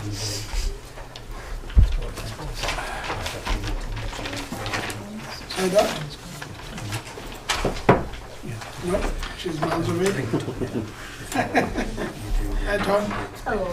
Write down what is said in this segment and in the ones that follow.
Say that? No, she's miles away. Hi Tom. Hello.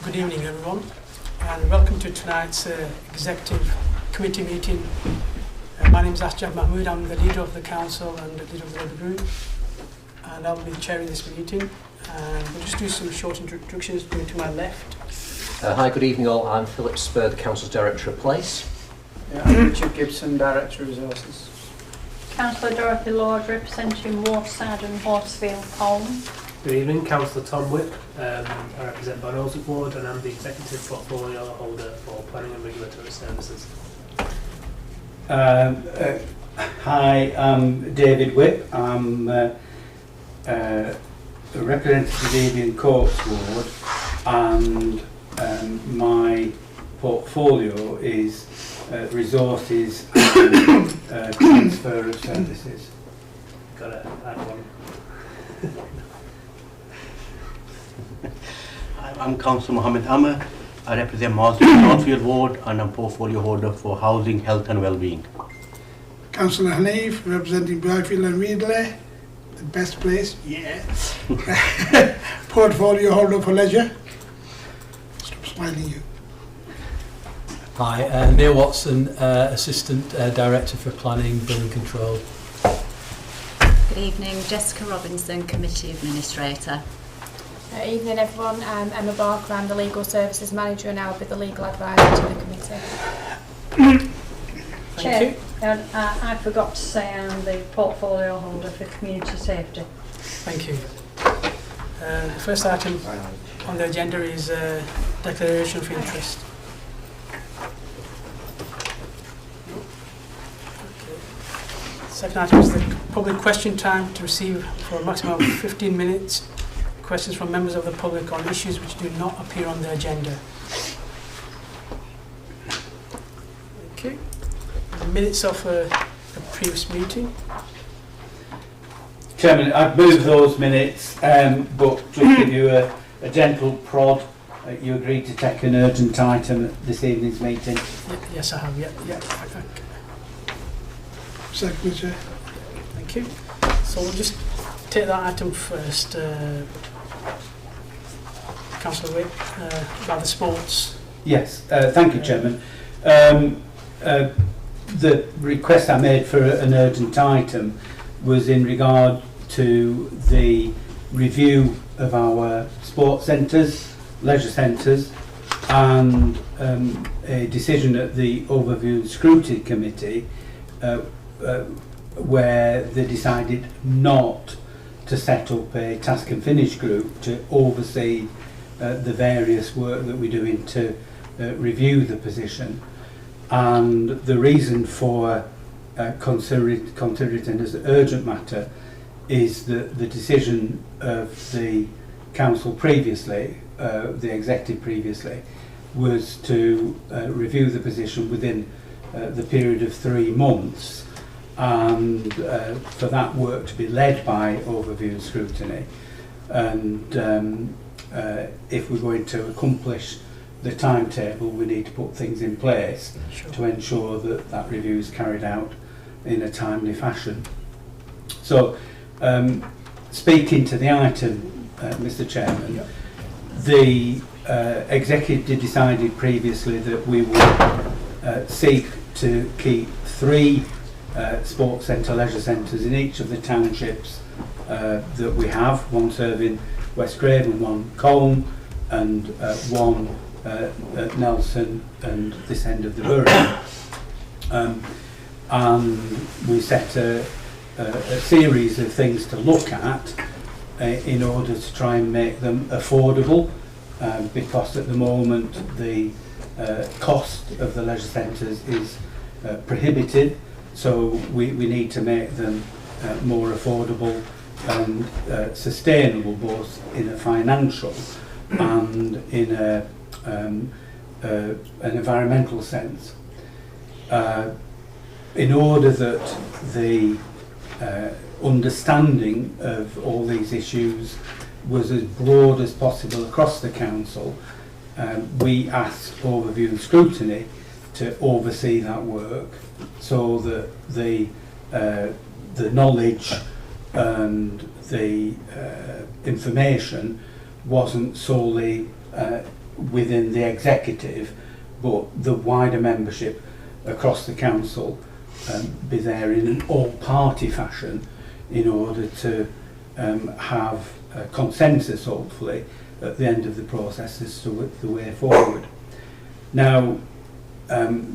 Good evening everyone, and welcome to tonight's Executive Committee meeting. My name is Asjad Mahmood, I'm the leader of the Council and the leader of the Labour Group, and I'll be chairing this meeting. And we'll just do some short introductions. Going to my left. Hi, good evening all. I'm Philip Spur, the Council's Director of Place. Yeah, I'm Richard Gibson, Director of Resources. Councillor Dorothy Lord, representing Waterside and Horsfield Colne. Good evening, Councillor Tom Whip. I represent Barnoldswick Ward and I'm the Executive Portfolio Holder for Planning and Regulatory Services. Hi, I'm David Whip. I'm representative of Evian Courts Ward, and my portfolio is resources and transfer of services. Got to add one. I'm Councillor Mohammed Amr. I represent Northfield Ward and I'm portfolio holder for housing, health and well-being. Councillor Hanif, representing Byfield and Reedley. The best place, yeah. Portfolio holder for leisure. Stop smiling, you. Hi, Neil Watson, Assistant Director for Planning, Building Control. Good evening, Jessica Robinson, Committee Administrator. Evening everyone, I'm Emma Barker, I'm the Legal Services Manager and I'll be the Legal Advisor to the Committee. Chair, I forgot to say I'm the portfolio holder for community safety. Thank you. The first item on the agenda is declaration of interest. Second item is the public question time to receive for a maximum of 15 minutes questions from members of the public on issues which do not appear on the agenda. Okay. The minutes of the previous meeting. Chairman, I've moved those minutes, but just give you a gentle prod. You agreed to take an urgent item at this evening's meeting. Yes, I have. Yeah. Second, Chair. Thank you. So we'll just take that item first. Councillor Whip, about the sports. Yes, thank you, Chairman. The request I made for an urgent item was in regard to the review of our sports centres, leisure centres, and a decision at the Overview and Scrutiny Committee where they decided not to set up a task and finish group to oversee the various work that we're doing to review the position. And the reason for considering it as an urgent matter is that the decision of the council previously, the executive previously, was to review the position within the period of 3 months, and for that work to be led by Overview and Scrutiny. And if we're going to accomplish the timetable, we need to put things in place to ensure that that review is carried out in a timely fashion. So, speaking to the item, Mr. Chairman, the executive decided previously that we would seek to keep 3 sports centre, leisure centres in each of the townships that we have, one serving West Craven, one Colne, and one at Nelson and this end of the borough. And we set a series of things to look at in order to try and make them affordable, because at the moment the cost of the leisure centres is prohibited, so we need to make them more affordable and sustainable, both in a financial and in an environmental sense. In order that the understanding of all these issues was as broad as possible across the council, we asked Overview and Scrutiny to oversee that work, so that the knowledge and the information wasn't solely within the executive, but the wider membership across the council be there in an all-party fashion in order to have a consensus, hopefully, at the end of the process as to the way forward. Now,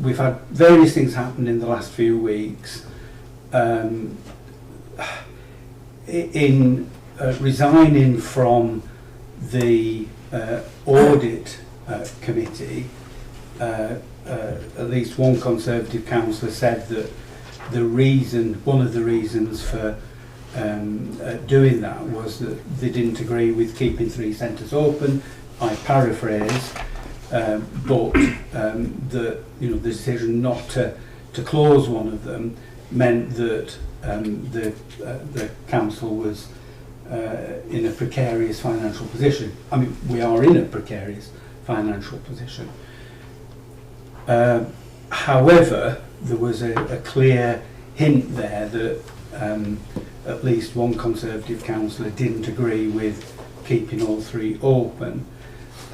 we've had various things happen in the last few weeks. In resigning from the audit committee, at least one Conservative councillor said that one of the reasons for doing that was that they didn't agree with keeping 3 centres open. I paraphrase, but the decision not to close one of them meant that the council was in a precarious financial position. I mean, we are in a precarious financial position. However, there was a clear hint there that at least one Conservative councillor didn't agree with keeping all 3 open,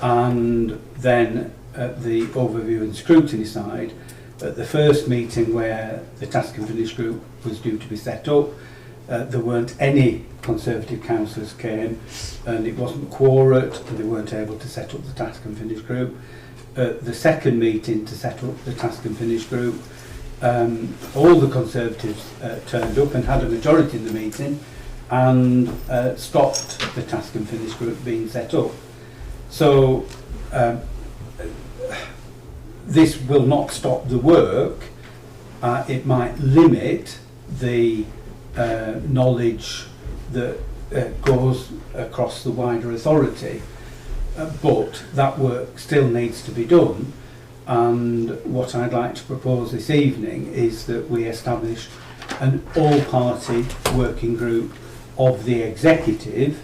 and then at the Overview and Scrutiny side, at the first meeting where the Task and Finish group was due to be set up, there weren't any Conservative councillors came, and it wasn't quorate, and they weren't able to set up the Task and Finish group. At the second meeting to set up the Task and Finish group, all the Conservatives turned up and had a majority in the meeting and stopped the Task and Finish group being set up. So this will not stop the work. It might limit the knowledge that goes across the wider authority, but that work still needs to be done. And what I'd like to propose this evening is that we establish an all-party working group of the executive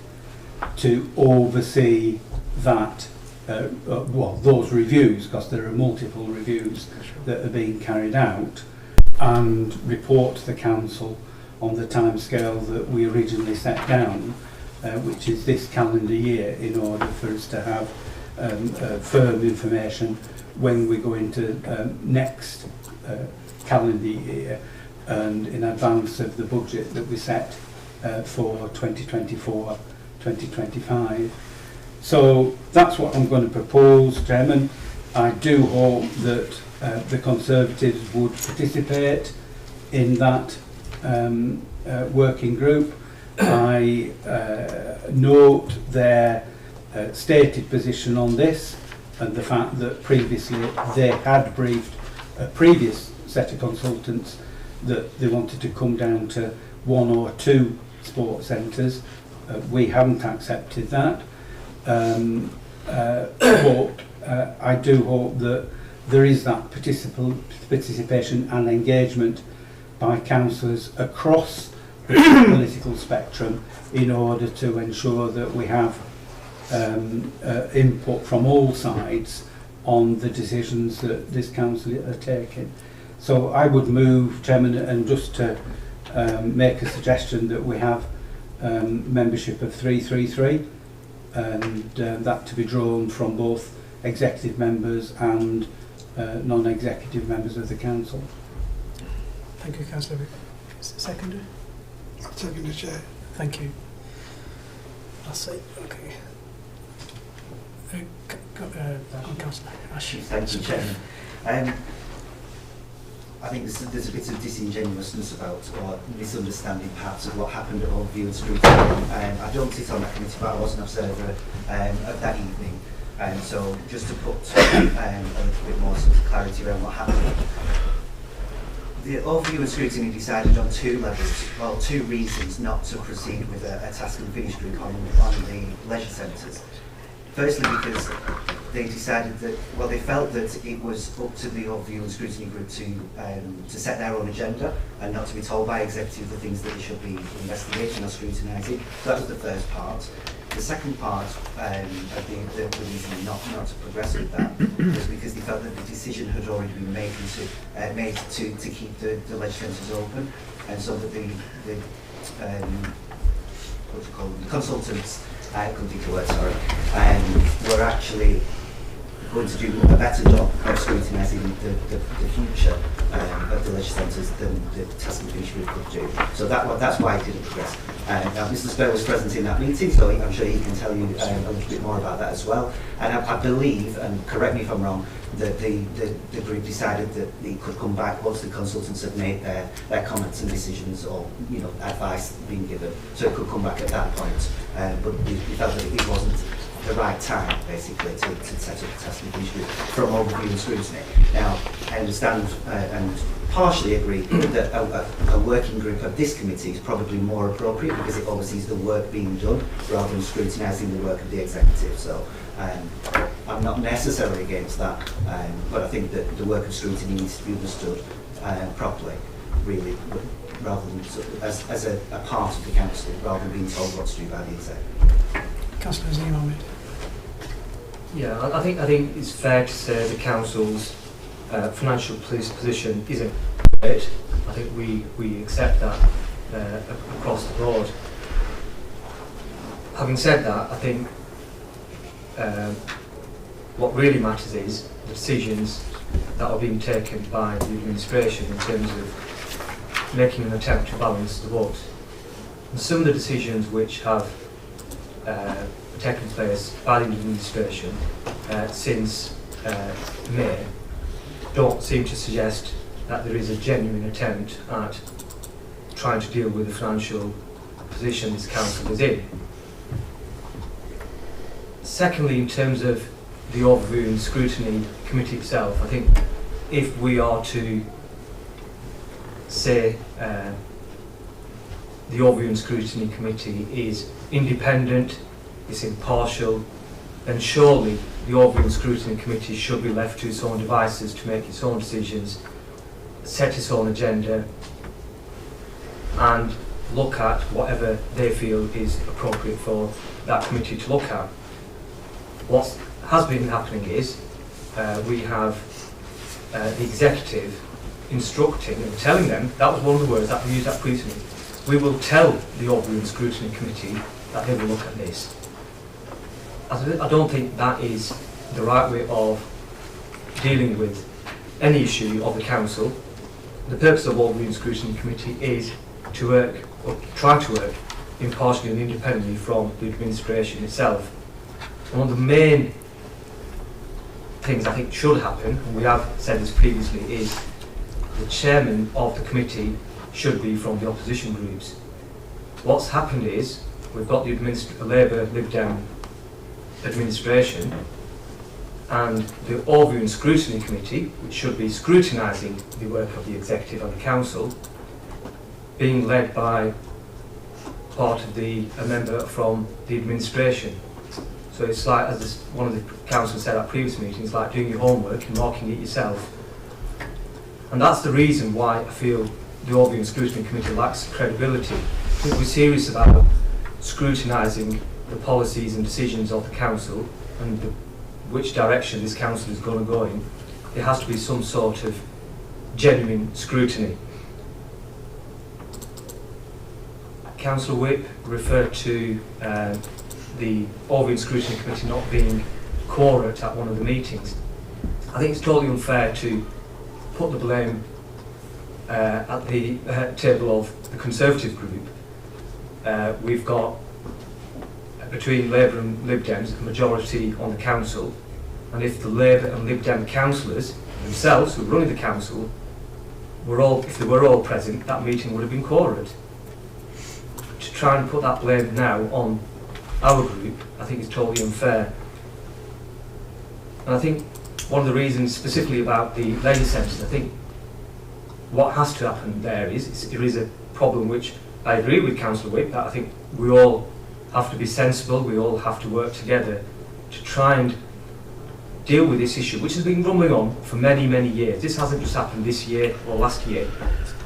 to oversee that, those reviews, because there are multiple reviews that are being carried out, and report to the council on the timescale that we originally set down, which is this calendar year, in order for us to have firm information when we go into next calendar year, and in advance of the budget that we set for 2024-2025. So that's what I'm going to propose, Chairman. I do hope that the Conservatives would participate in that working group. I note their stated position on this, and the fact that previously they had briefed a previous set of consultants that they wanted to come down to 1 or 2 sports centres. We haven't accepted that, but I do hope that there is that participation and engagement by councillors across the political spectrum in order to ensure that we have input from all sides on the decisions that this council are taking. So I would move, Chairman, and just to make a suggestion that we have membership of 333, and that to be drawn from both executive members and non-executive members of the council. Thank you, Councillor. Seconder? I'll second the chair. Thank you. I'll say, okay. Councillor Ash. Thank you, Chairman. I think there's a bit of disingenuousness about, or misunderstanding perhaps, of what happened at Overview and Scrutiny. I don't sit on that committee, but I was an observer of that evening. So just to put a little bit more sort of clarity around what happened. The overview and scrutiny decided on two levels, well, two reasons not to proceed with a task and finish group on the leisure centres. Firstly, because they decided that, well, they felt that it was up to the overview and scrutiny group to set their own agenda and not to be told by executive the things that they should be investigating or scrutinising. So that was the first part. The second part of the reason not to progress with that was because they felt that the decision had already been made to keep the leisure centres open, and so that the what do you call them, the consultants, I couldn't think of the word, sorry, were actually going to do a better job of scrutinising the future of the leisure centres than the task and finish group could do. So that's why it didn't progress. Now, Mr. Spur was present in that meeting, so I'm sure he can tell you a little bit more about that as well. And I believe, and correct me if I'm wrong, that the group decided that it could come back once the consultants had made their comments and decisions, or advice being given, so it could come back at that point. But we felt that it wasn't the right time, basically, to set up a task and finish group from overview and scrutiny. Now, I understand and partially agree that a working group of this committee is probably more appropriate because it oversees the work being done rather than scrutinising the work of the executive. So I'm not necessarily against that, but I think that the work of scrutiny needs to be understood properly, really, rather than as a part of the council, rather than being told what to do by the executive. Councillor Zee. Yeah, I think it's fair to say the council's financial position isn't great. I think we accept that across the board. Having said that, I think what really matters is the decisions that are being taken by the administration in terms of making an attempt to balance the books. And some of the decisions which have taken place by the administration since May don't seem to suggest that there is a genuine attempt at trying to deal with the financial position this council is in. Secondly, in terms of the overview and scrutiny committee itself, I think if we are to say the overview and scrutiny committee is independent, it's impartial, then surely the overview and scrutiny committee should be left to its own devices to make its own decisions, set its own agenda, and look at whatever they feel is appropriate for that committee to look at. What has been happening is we have the executive instructing and telling them, that was one of the words that we used at pre-meeting, we will tell the overview and scrutiny committee that they will look at this. I don't think that is the right way of dealing with any issue of the council. The purpose of the overview and scrutiny committee is to work, or try to work, impartially and independently from the administration itself. One of the main things I think should happen, and we have said this previously, is the chairman of the committee should be from the opposition groups. What's happened is we've got the Labour Lib Dem administration and the overview and scrutiny committee, which should be scrutinising the work of the executive and the council, being led by part of a member from the administration. So it's like, as one of the councillors said at previous meetings, like doing your homework and marking it yourself. And that's the reason why I feel the overview and scrutiny committee lacks credibility. If we're serious about scrutinising the policies and decisions of the council and which direction this council is going to go in, there has to be some sort of genuine scrutiny. Councillor Whip referred to the overview and scrutiny committee not being quorate at one of the meetings. I think it's totally unfair to put the blame at the table of the Conservative group. We've got, between Labour and Lib Dems, a majority on the council, and if the Labour and Lib Dem councillors themselves, who are running the council, if they were all present, that meeting would have been quorate. To try and put that blame now on our group, I think is totally unfair. And I think one of the reasons specifically about the leisure centres, I think what has to happen there is there is a problem which I agree with Councillor Whip that I think we all have to be sensible, we all have to work together to try and deal with this issue, which has been rumbling on for many, many years. This hasn't just happened this year or last year.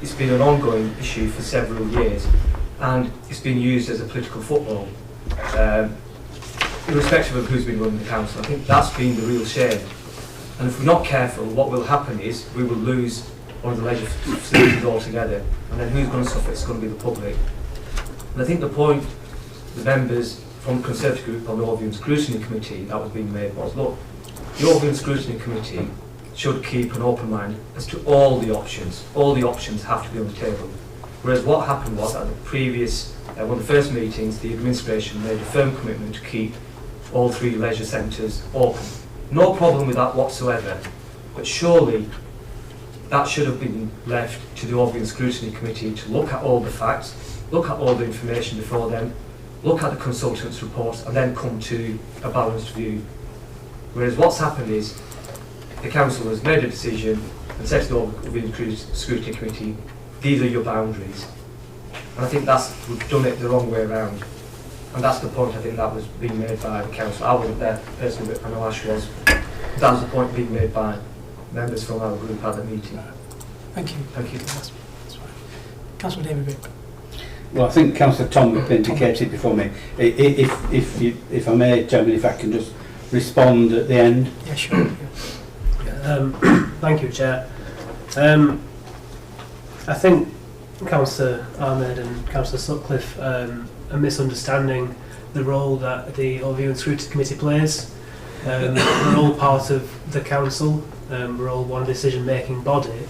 It's been an ongoing issue for several years, and it's been used as a political football, irrespective of who's been running the council. I think that's been the real shame. And if we're not careful, what will happen is we will lose one of the leisure facilities altogether, and then who's going to suffer? It's going to be the public. And I think the point the members from the Conservative Group on the Overview and Scrutiny Committee that was being made was, look, the Overview and Scrutiny Committee should keep an open mind as to all the options. All the options have to be on the table. Whereas what happened was at the previous, one of the first meetings, the administration made a firm commitment to keep all 3 leisure centres open. No problem with that whatsoever, but surely that should have been left to the Overview and Scrutiny Committee to look at all the facts, look at all the information before then, look at the consultants' reports, and then come to a balanced view. Whereas what's happened is the council has made a decision and said to the Overview and Scrutiny Committee, these are your boundaries. And I think we've done it the wrong way around. And that's the point I think that was being made by the council. I wasn't there personally, but I know Ash was. That was the point being made by members from our group at the meeting. Thank you. Thank you. That's fine. Councillor David Whip. Well, I think Councillor Tom indicated before me. If I may, Chairman, if I can just respond at the end. Yeah, sure. Thank you, Chair. I think Councillor Ahmed and Councillor Sutcliffe are misunderstanding the role that the Overview and Scrutiny Committee plays. We're all part of the council. We're all one decision-making body,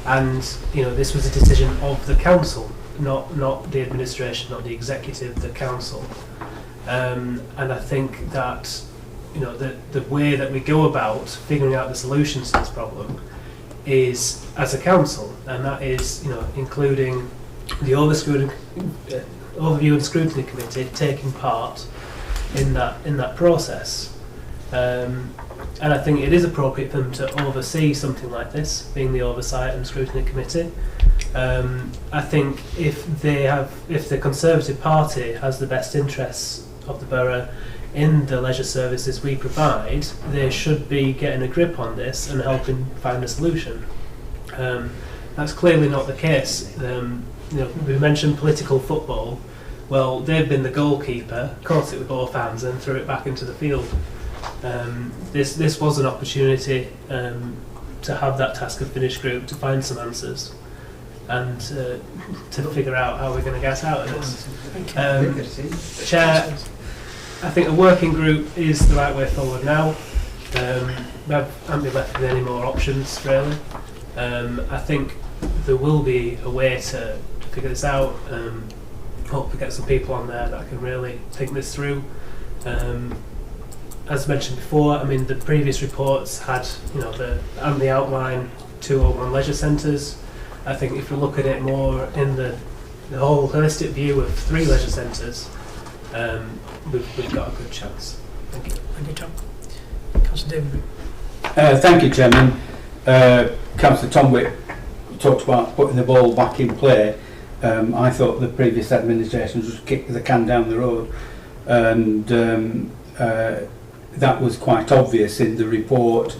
and this was a decision of the council, not the administration, not the executive, the council. And I think that the way that we go about figuring out the solutions to this problem is as a council, and that is including the Overview and Scrutiny Committee taking part in that process. And I think it is appropriate for them to oversee something like this, being the Oversight and Scrutiny Committee. I think if the Conservative Party has the best interests of the borough in the leisure services we provide, they should be getting a grip on this and helping find a solution. That's clearly not the case. We mentioned political football. Well, they've been the goalkeeper, caught it with both hands and threw it back into the field. This was an opportunity to have that task and finish group to find some answers and to figure out how we're going to get out of this. Chair, I think a working group is the right way forward now. We haven't been left with any more options really. I think there will be a way to figure this out. Hope to get some people on there that can really think this through. As mentioned before, I mean the previous reports had the outline 201 leisure centres. I think if we look at it more in the whole holistic view of 3 leisure centres, we've got a good chance. Thank you. Thank you, Tom. Councillor David. Thank you, Chairman. Councillor Tom Whip talked about putting the ball back in play. I thought the previous administration just kicked the can down the road, and that was quite obvious in the report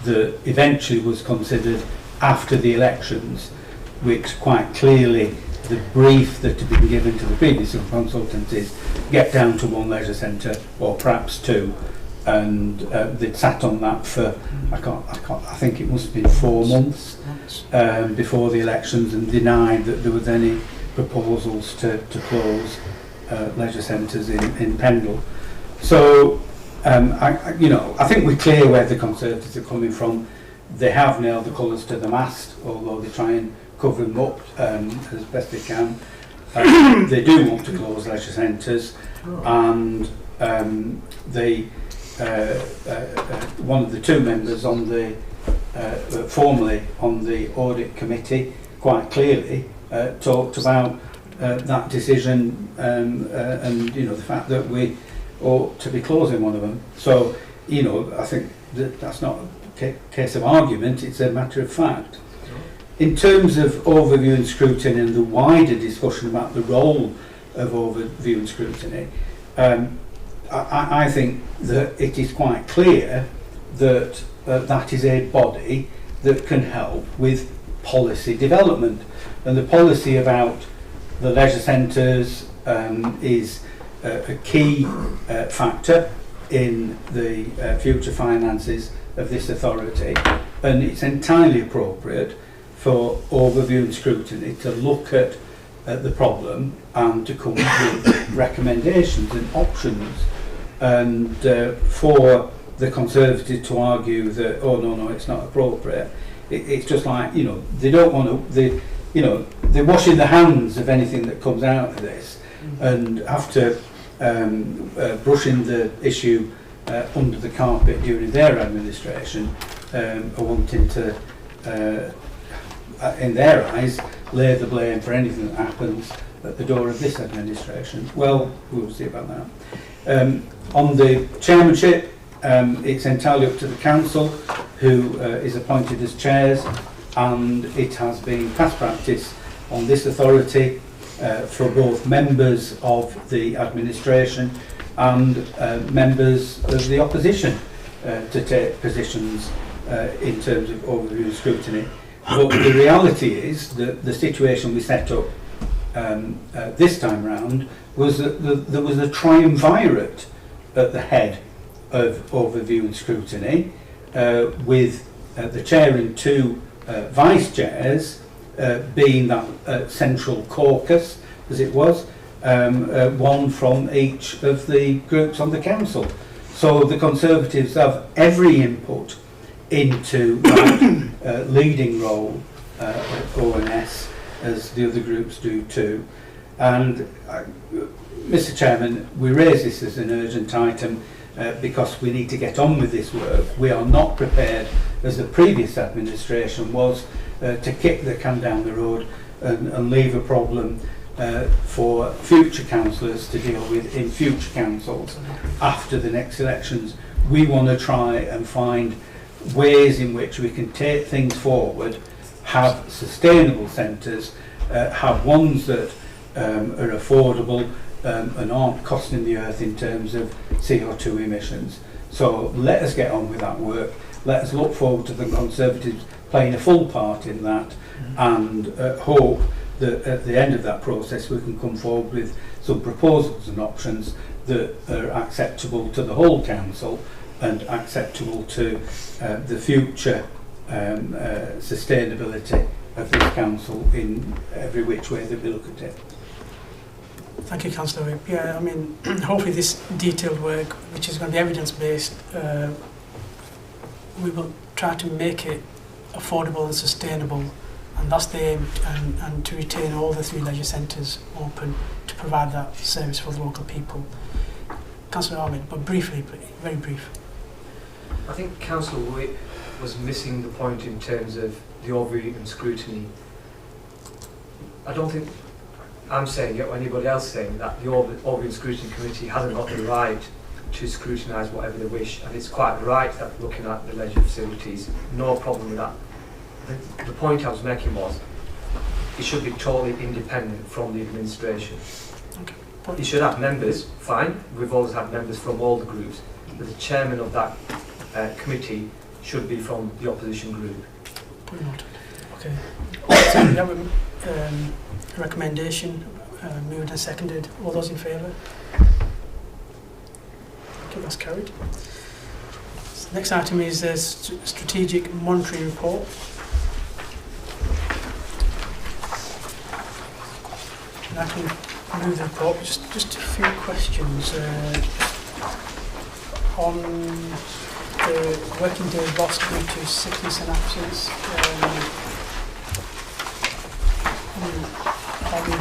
that eventually was considered after the elections, which quite clearly the brief that had been given to the previous consultants is get down to 1 leisure centre or perhaps 2, and they'd sat on that for I think it must have been 4 months before the elections, and denied that there was any proposals to close leisure centres in Pendle. So I think we're clear where the Conservatives are coming from. They have nailed the colours to the mast, although they try and cover them up as best they can. They do want to close leisure centres, and one of the 2 members on the formerly on the audit committee quite clearly talked about that decision and the fact that we ought to be closing one of them. So I think that's not a case of argument, it's a matter of fact. In terms of overview and scrutiny and the wider discussion about the role of overview and scrutiny, I think that it is quite clear that that is a body that can help with policy development. And the policy about the leisure centres is a key factor in the future finances of this authority, and it's entirely appropriate for overview and scrutiny to look at the problem and to come up with recommendations and options. And for the Conservatives to argue that, oh no, it's not appropriate, it's just like, you know, they don't want to, they're washing their hands of anything that comes out of this, and after brushing the issue under the carpet during their administration, are wanting to, in their eyes, lay the blame for anything that happens at the door of this administration. Well, we'll see about that. On the chairmanship, it's entirely up to the council, who is appointed as chairs, and it has been past practice on this authority for both members of the administration and members of the opposition to take positions in terms of overview and scrutiny. But the reality is that the situation we set up this time round was that there was a triumvirate at the head of overview and scrutiny, with the chair and two vice chairs being that central caucus, as it was, one from each of the groups on the council. So the Conservatives have every input into that leading role at ONS, as the other groups do too. And Mr. Chairman, we raise this as an urgent item because we need to get on with this work. We are not prepared, as the previous administration was, to kick the can down the road and leave a problem for future councillors to deal with in future councils after the next elections. We want to try and find ways in which we can take things forward, have sustainable centres, have ones that are affordable and aren't costing the earth in terms of CO2 emissions. So let us get on with that work. Let us look forward to the Conservatives playing a full part in that, and hope that at the end of that process we can come forward with some proposals and options that are acceptable to the whole council and acceptable to the future sustainability of this council in every which way that we look at it. Thank you, Councillor Whip. Yeah, I mean, hopefully this detailed work, which is going to be evidence-based, we will try to make it affordable and sustainable, and that's the aim, and to retain all the 3 leisure centres open to provide that service for the local people. Councillor Ahmed, but briefly, very brief. I think Councillor Whip was missing the point in terms of the overview and scrutiny. I don't think I'm saying it or anybody else saying that the Overview and Scrutiny Committee hasn't got the right to scrutinise whatever they wish, and it's quite right that looking at the leisure facilities, no problem with that. The point I was making was it should be totally independent from the administration. Okay. You should have members, fine, we've always had members from all the groups, but the chairman of that committee should be from the opposition group. Okay. So we have a recommendation, moved and seconded. All those in favour? Okay, that's carried. So next item is the strategic monitoring report. And I can move the report. Just a few questions on the working day loss due to sickness and absence. How we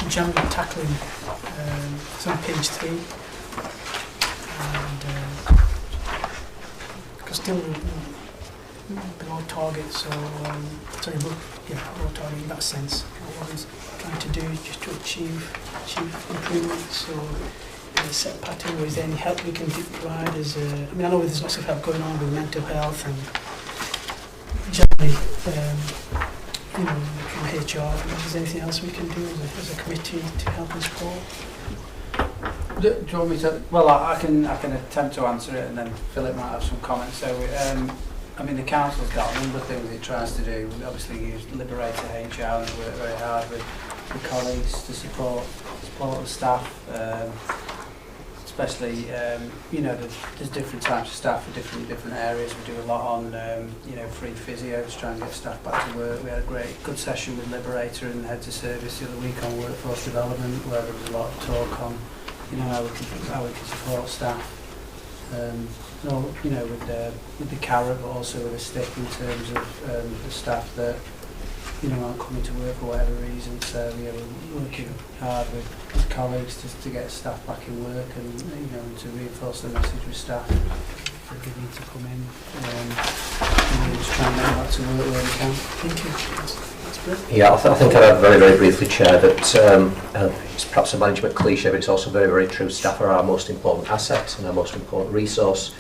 generally tackling, it's on page 3, and because still below target, so below target in that sense. What one's trying to do is just to achieve improvements, or a set pattern, or is there any help we can provide? I know there's lots of help going on with mental health and generally from HR, if there's anything else we can do as a committee to help and support. Do you want me to? Well, I can attempt to answer it, and then Philip might have some comments. So, I mean, the council's got a number of things it tries to do. We obviously use Liberator HR and work very hard with colleagues to support the staff, especially there's different types of staff for different areas. We do a lot on free physio to try and get staff back to work. We had a good session with Liberator and Heads of Service the other week on workforce development, where there was a lot of talk on how we can support staff. With the carrot, but also with a stick in terms of the staff that aren't coming to work for whatever reason. So we're working hard with colleagues to get staff back in work and to reinforce the message with staff that they need to come in and just try and make that to work where we can. Thank you. That's brilliant. Yeah, I think I'd add very, very briefly, Chair, that it's perhaps a management cliche, but it's also very, very true. Staff are our most important asset and our most important resource.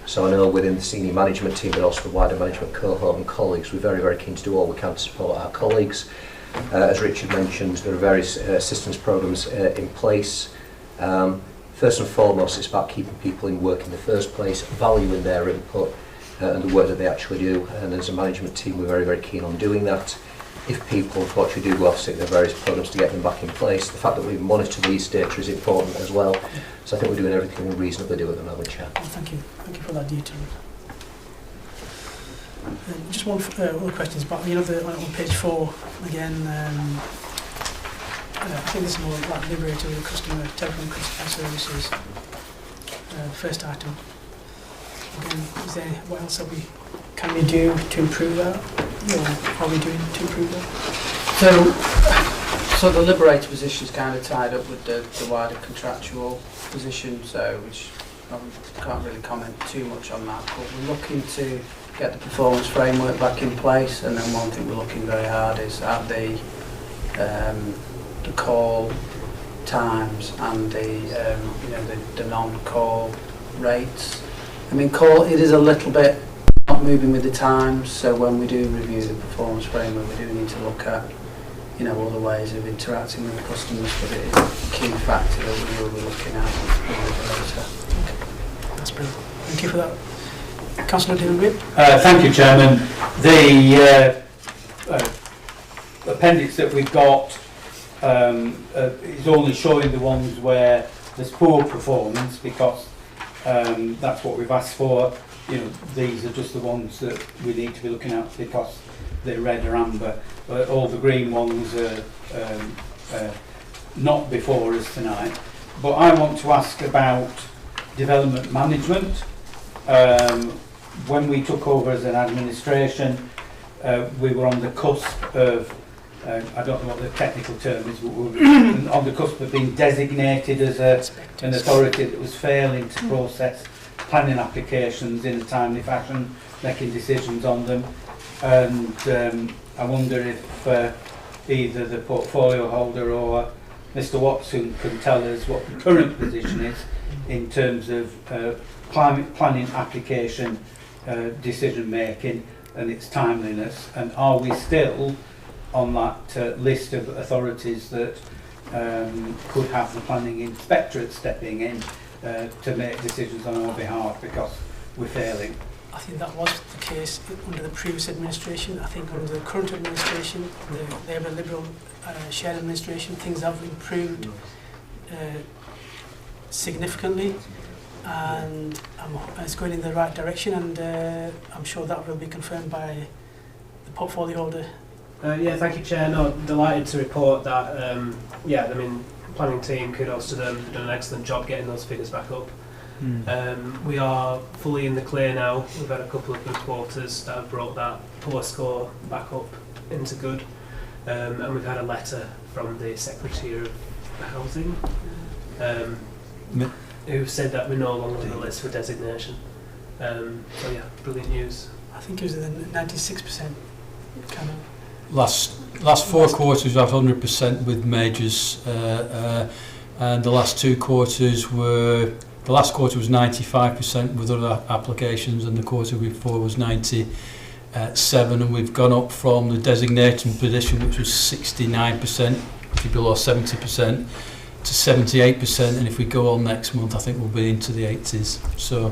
So I know within the senior management team, but also the wider management cohort and colleagues, we're very, very keen to do all we can to support our colleagues. As Richard mentioned, there are various assistance programmes in place. First and foremost, it's about keeping people in work in the first place, valuing their input and the work that they actually do. And as a management team, we're very, very keen on doing that. If people unfortunately do go off sick, there are various programs to get them back in place. The fact that we monitor these data is important as well. So I think we're doing everything we reasonably do at the moment, Chair. Well, thank you for that detail. Just one other question is about on page 4 again. I think this is more like Liberator with customer telephone customer services. First item. Again, is there what else can we do to improve that? Or are we doing to improve that? So the Liberator position is kind of tied up with the wider contractual position, so which I can't really comment too much on that. But we're looking to get the performance framework back in place, and then one thing we're looking very hard is at the call times and the non-call rates. I mean, it is a little bit not moving with the times, so when we do review the performance framework, we do need to look at other ways of interacting with the customers, but it is a key factor that we will be looking at later. Okay. That's brilliant. Thank you for that. Councillor David. Thank you, Chairman. The appendix that we've got is only showing the ones where there's poor performance, because that's what we've asked for. These are just the ones that we need to be looking at because they're red or amber. But all the green ones are not before us tonight. But I want to ask about development management. When we took over as an administration, we were on the cusp of, I don't know what the technical term is, but we were on the cusp of being designated as an authority that was failing to process planning applications in a timely fashion, making decisions on them. And I wonder if either the portfolio holder or Mr Watson can tell us what the current position is in terms of planning application decision making and its timeliness, and are we still on that list of authorities that could have the planning inspectorate stepping in to make decisions on our behalf because we're failing? I think that was the case under the previous administration. I think under the current administration, they have a Liberal shared administration, things have improved significantly, and it's going in the right direction, and I'm sure that will be confirmed by the portfolio holder. Thank you, Chair. No, delighted to report that, planning team, kudos to them, they've done an excellent job getting those figures back up. We are fully in the clear now. We've had a couple of good quarters that have brought that poor score back up into good, and we've had a letter from the Secretary of Housing who said that we're no longer on the list for designation. Brilliant news. I think it was in the 96% kind of. Last 4 quarters we've had 100% with majors, and the last 2 quarters were. The last quarter was 95% with other applications, and the quarter before was 90%. 7, and we've gone up from the designated position, which was 69%, which is below 70%, to 78%, and if we go on next month, I think we'll be into the 80s. So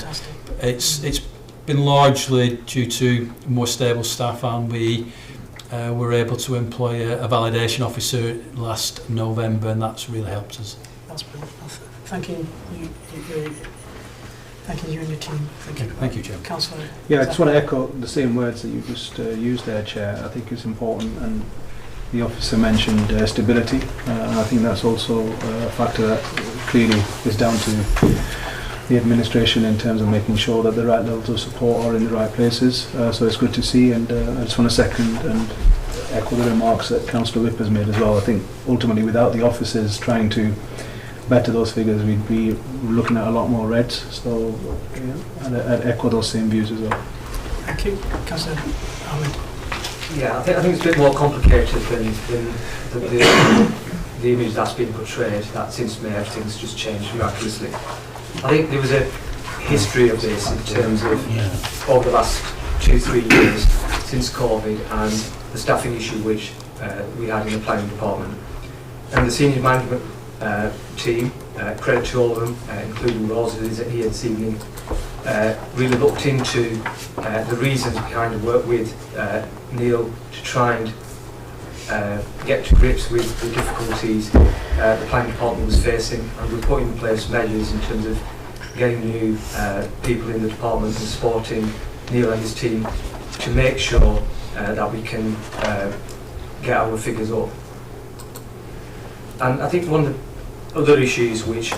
it's been largely due to more stable staff, and we were able to employ a validation officer last November, and that's really helped us. That's brilliant. Thanking you and your team. Thank you, Chair. Councillor. Yeah, I just want to echo the same words that you just used there, Chair. I think it's important, and the officer mentioned stability, and I think that's also a factor that clearly is down to the administration in terms of making sure that the right levels of support are in the right places. So it's good to see, and I just want to second and echo the remarks that Councillor Whip has made as well. I think ultimately without the officers trying to better those figures, we'd be looking at a lot more reds. So yeah, I'd echo those same views as well. Thank you. Councillor Ahmed. Yeah, I think it's a bit more complicated than the image that's been portrayed, that since May everything's just changed miraculously. I think there was a history of this in terms of over the last 2-3 years since COVID and the staffing issue which we had in the planning department. And the senior management team, credit to all of them, including Rosa who's here this evening, really looked into the reasons behind the work with Neil to try and get to grips with the difficulties the planning department was facing, and we put in place measures in terms of getting new people in the department and supporting Neil and his team to make sure that we can get our figures up. And I think one of the other issues which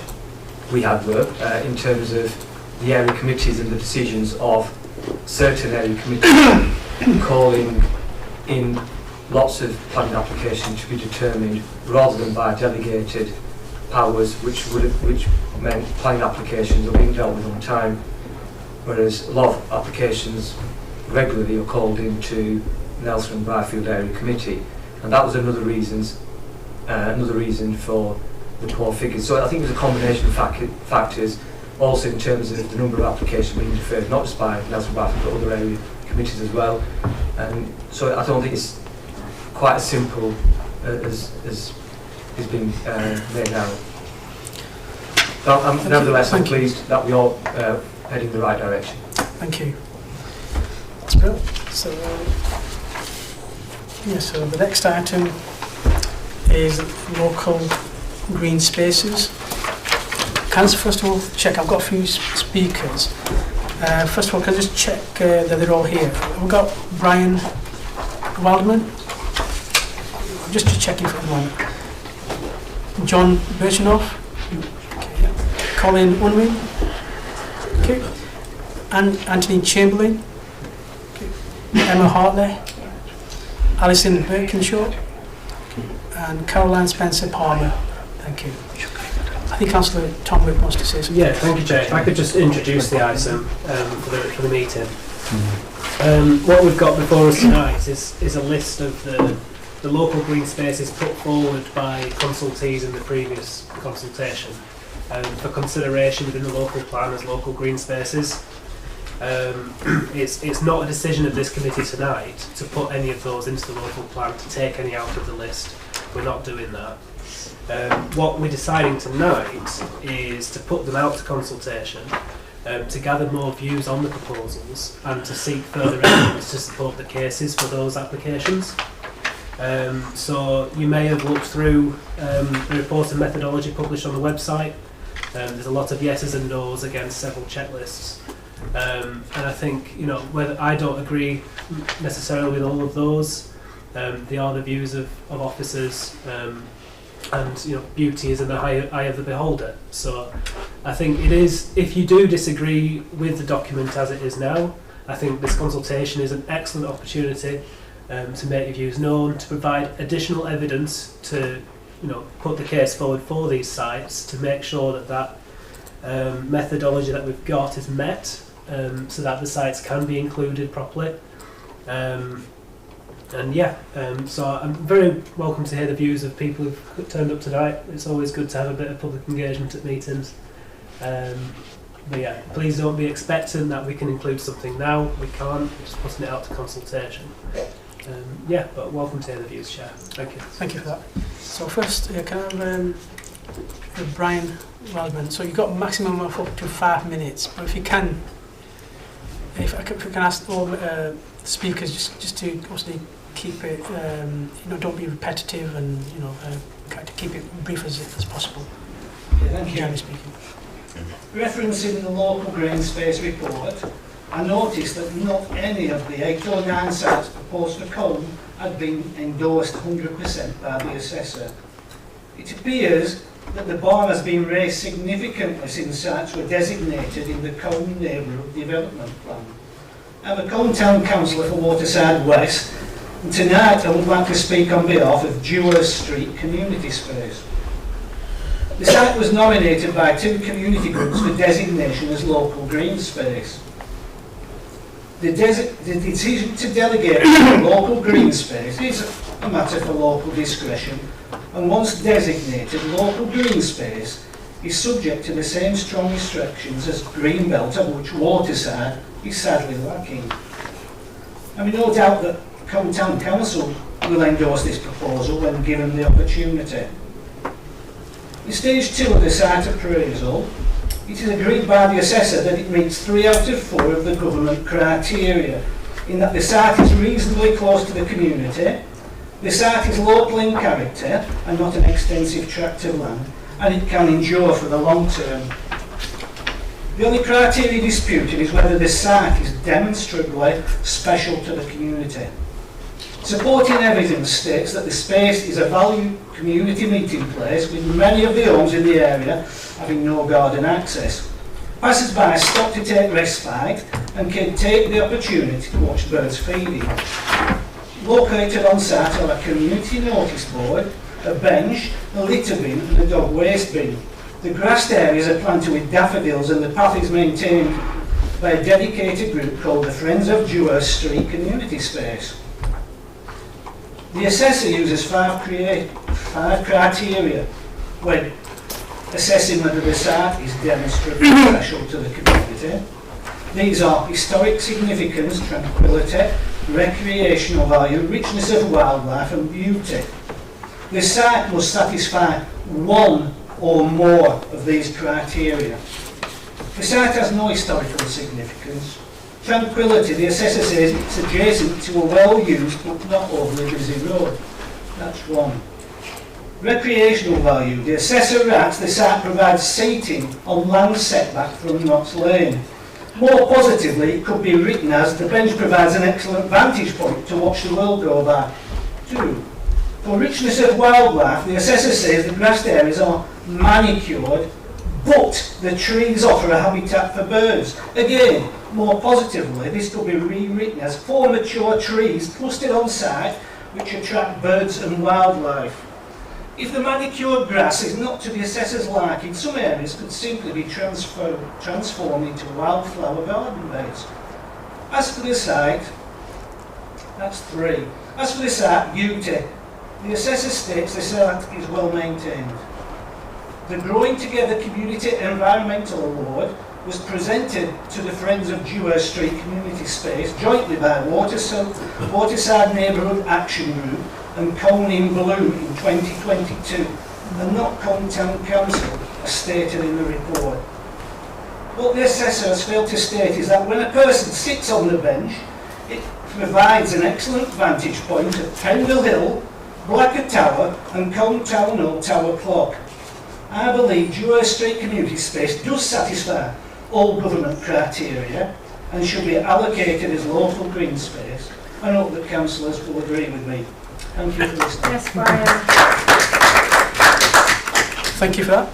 we had were in terms of the area committees and the decisions of certain area committees calling in lots of planning applications to be determined rather than by delegated powers, which meant planning applications are being dealt with on time, whereas a lot of applications regularly are called into Nelson and Byfield Area Committee, and that was another reason for the poor figures. So I think there's a combination of factors, also in terms of the number of applications being deferred, not just by Nelson Byfield but other area committees as well. And so I don't think it's quite as simple as is being made now. But nevertheless, I'm pleased that we are heading in the right direction. Thank you. That's brilliant. So, so the next item is local green spaces. Can I first of all check? I've got a few speakers. First of all, can I just check that they're all here? We've got Brian Wildman. Just to check for the moment. John Birchenough. Okay, yeah. Colin Unwin. Okay. And Anthony Chamberlain. Okay. Emma Hartley. Alison Birkinshaw. And Caroline Spencer Palmer. Thank you. I think Councillor Tom Whip wants to say something. Yeah, thank you, Chair. If I could just introduce the item for the meeting. What we've got before us tonight is a list of the local green spaces put forward by consultees in the previous consultation for consideration within the local plan as local green spaces. It's not a decision of this committee tonight to put any of those into the local plan, to take any out of the list. We're not doing that. What we're deciding tonight is to put them out to consultation, to gather more views on the proposals and to seek further evidence to support the cases for those applications. So you may have looked through the report and methodology published on the website. There's a lot of yeses and nos against several checklists. And I think, whether I don't agree necessarily with all of those, they are the views of officers, and beauty is in the eye of the beholder. So I think it is, if you do disagree with the document as it is now, I think this consultation is an excellent opportunity to make your views known, to provide additional evidence to put the case forward for these sites, to make sure that methodology that we've got is met, so that the sites can be included properly. So I'm very welcome to hear the views of people who've turned up tonight. It's always good to have a bit of public engagement at meetings. But yeah, please don't be expectant that we can include something now. We can't. We're just putting it out to consultation. Yeah, but welcome to hear the views, Chair. Thank you. Thank you for that. So first, can I have Brian Wildman? So you've got a maximum of up to 5 minutes, but if you can, if we can ask all speakers just to obviously keep it, don't be repetitive, and to keep it brief as possible. Thank you. Generally speaking. Referencing the local green space report, I noticed that not any of the 8 or 9 sites proposed for Colne had been endorsed 100% by the assessor. It appears that the bar has been raised significantly since sites were designated in the Colne Neighbourhood Development Plan. I'm a Colne Town Councillor for Waterside West, and tonight I would like to speak on behalf of Dewars Street Community Space. The site was nominated by 2 community groups for designation as local green space. The decision to delegate local green space is a matter for local discretion, and once designated, local green space is subject to the same strong restrictions as Greenbelt, of which Waterside is sadly lacking. I have no doubt that Colne Town Council will endorse this proposal when given the opportunity. In stage 2 of the site appraisal, it is agreed by the assessor that it meets 3 out of 4 of the government criteria, in that the site is reasonably close to the community, the site is local in character and not an extensive tract of land, and it can endure for the long term. The only criteria disputed is whether the site is demonstrably special to the community. Supporting evidence states that the space is a valued community meeting place, with many of the homes in the area having no garden access. Passers-by stop to take respite and can take the opportunity to watch birds feeding. Located on site are a community notice board, a bench, a litter bin and a dog waste bin. The grassed areas are planted with daffodils, and the path is maintained by a dedicated group called the Friends of Dewars Street Community Space. The assessor uses 5 criteria when assessing whether the site is demonstrably special to the community. These are historic significance, tranquility, recreational value, richness of wildlife and beauty. The site must satisfy 1 or more of these criteria. The site has no historical significance. Tranquility, the assessor says it's adjacent to a well-used but not overly busy road. That's 1. Recreational value, the assessor writes the site provides seating on land setback from Knots Lane. More positively, it could be written as the bench provides an excellent vantage point to watch the world go by. 2. For richness of wildlife, the assessor says the grassed areas are manicured, but the trees offer a habitat for birds. Again, more positively, this could be rewritten as 4 mature trees clustered on site which attract birds and wildlife. If the manicured grass is not to the assessor's liking, some areas could simply be transformed into wildflower garden beds. As for the site, that's 3. As for the site, beauty, the assessor states the site is well maintained. The Growing Together Community Environmental Award was presented to the Friends of Dewars Street Community Space jointly by Waterside Neighbourhood Action Group and Colne in Bloom in 2022, and not Colne Town Council, as stated in the report. What the assessor has failed to state is that when a person sits on the bench, it provides an excellent vantage point at Pendle Hill, Blacker Tower and Colne Town Hall Tower Clock. I believe Dewars Street Community Space does satisfy all government criteria and should be allocated as local green space. I hope that councillors will agree with me. Thank you for listening. Yes, Brian. Thank you for that.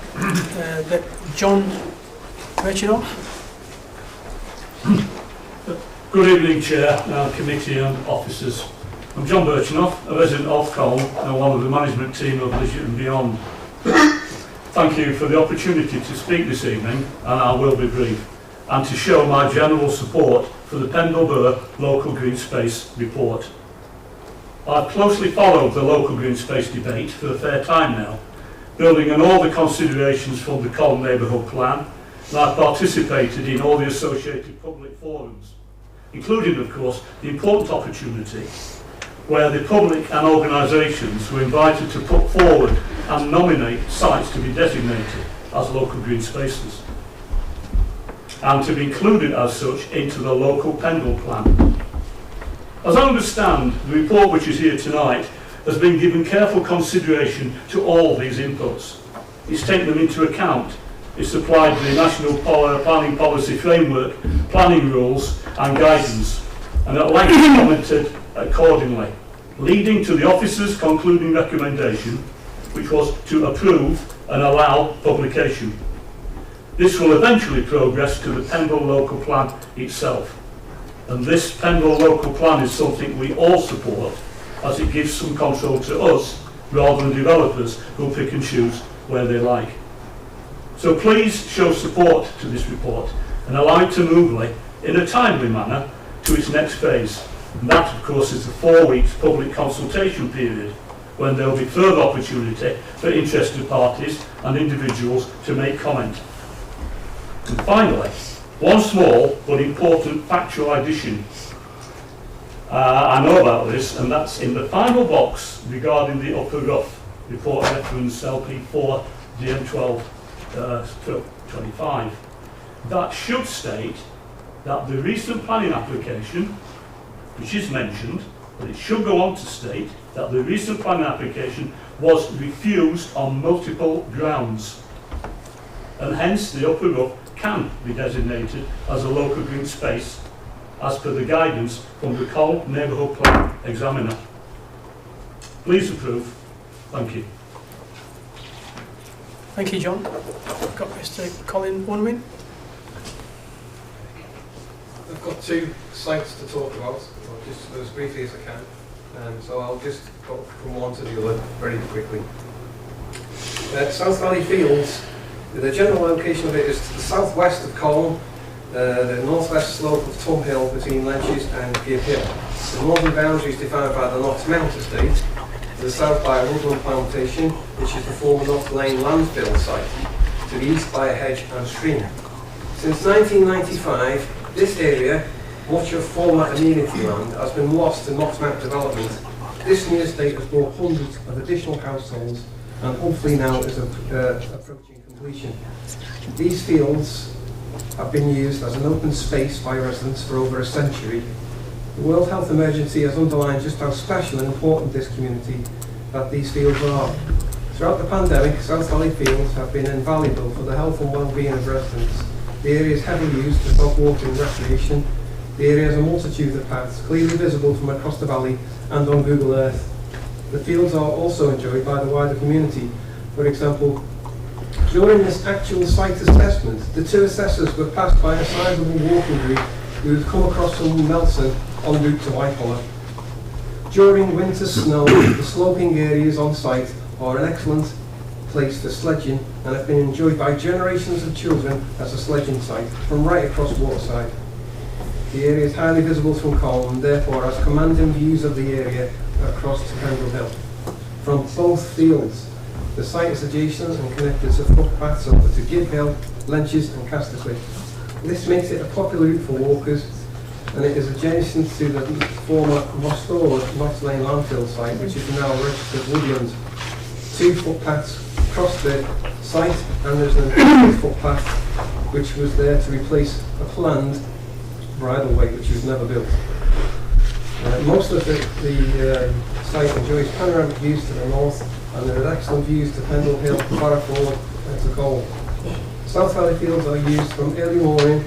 John Birchenough. Good evening, Chair, Committee and Officers. I'm John Birchenough, a resident of Colne and one of the management team of Leisure and Beyond. Thank you for the opportunity to speak this evening, and I will be brief, and to show my general support for the Pendle Burr Local Green Space report. I've closely followed the local green space debate for a fair time now, building on all the considerations from the Colne Neighbourhood Plan and I've participated in all the associated public forums, including, of course, the important opportunity where the public and organisations were invited to put forward and nominate sites to be designated as local green spaces and to be included as such into the local Pendle plan. As I understand, the report which is here tonight has been given careful consideration to all these inputs. It's taken them into account. It's applied the National Planning Policy Framework, planning rules and guidance, and at length commented accordingly, leading to the officer's concluding recommendation, which was to approve and allow publication. This will eventually progress to the Pendle Local Plan itself. And this Pendle Local Plan is something we all support, as it gives some control to us rather than developers who pick and choose where they like. So please show support to this report and allow it to move in a timely manner to its next phase. And that, of course, is the 4 weeks public consultation period, when there will be further opportunity for interested parties and individuals to make comment. And finally, one small but important factual addition. I know about this, and that's in the final box regarding the Upper Rough report reference LP4 DM12 25. That should state that the recent planning application, which is mentioned, but it should go on to state that the recent planning application was refused on multiple grounds, and hence the Upper Rough can be designated as a local green space as per the guidance from the Col Neighbourhood Plan Examiner. Please approve. Thank you. Thank you, John. I've got Mr. Colin Unwin. I've got 2 sites to talk about, just as briefly as I can. So I'll just go from one to the other very quickly. South Valley Fields, the general location of it is to the southwest of Colne, the northwest slope of Tum Hill between Lenches and Gibb Hill. The northern boundary is defined by the Knox Mount estate, to the south by a woodland plantation, which is the former Knox Lane landfill site, to the east by a hedge and stream. Since 1995, this area, much of former amenity land, has been lost to Knox Mount development. This new estate has brought hundreds of additional households and hopefully now is approaching completion. These fields have been used as an open space by residents for over a century. The World Health Emergency has underlined just how special and important this community that these fields are. Throughout the pandemic, South Valley Fields have been invaluable for the health and well-being of residents. The area is heavily used for dog-walking and recreation. The area has a multitude of paths, clearly visible from across the valley and on Google Earth. The fields are also enjoyed by the wider community. For example, during this actual site assessment, the 2 assessors were passed by a sizable walking group who had come across from Melton en route to Whitehollow. During winter snow, the sloping areas on site are an excellent place for sledging and have been enjoyed by generations of children as a sledging site from right across Waterside. The area is highly visible from Colne and therefore has commanding views of the area across to Pendle Hill. From both fields, the site is adjacent and connected to footpaths over to Gibb Hill, Lenches and Castercliff. This makes it a popular route for walkers, and it is adjacent to the former restored Knox Lane landfill site, which is now registered woodland. 2 footpaths cross the site, and there's an improved footpath which was there to replace a planned bridleway which was never built. Most of the site enjoys panoramic views to the north, and there are excellent views to Pendle Hill, Barraford and to Colne. South Valley Fields are used from early morning,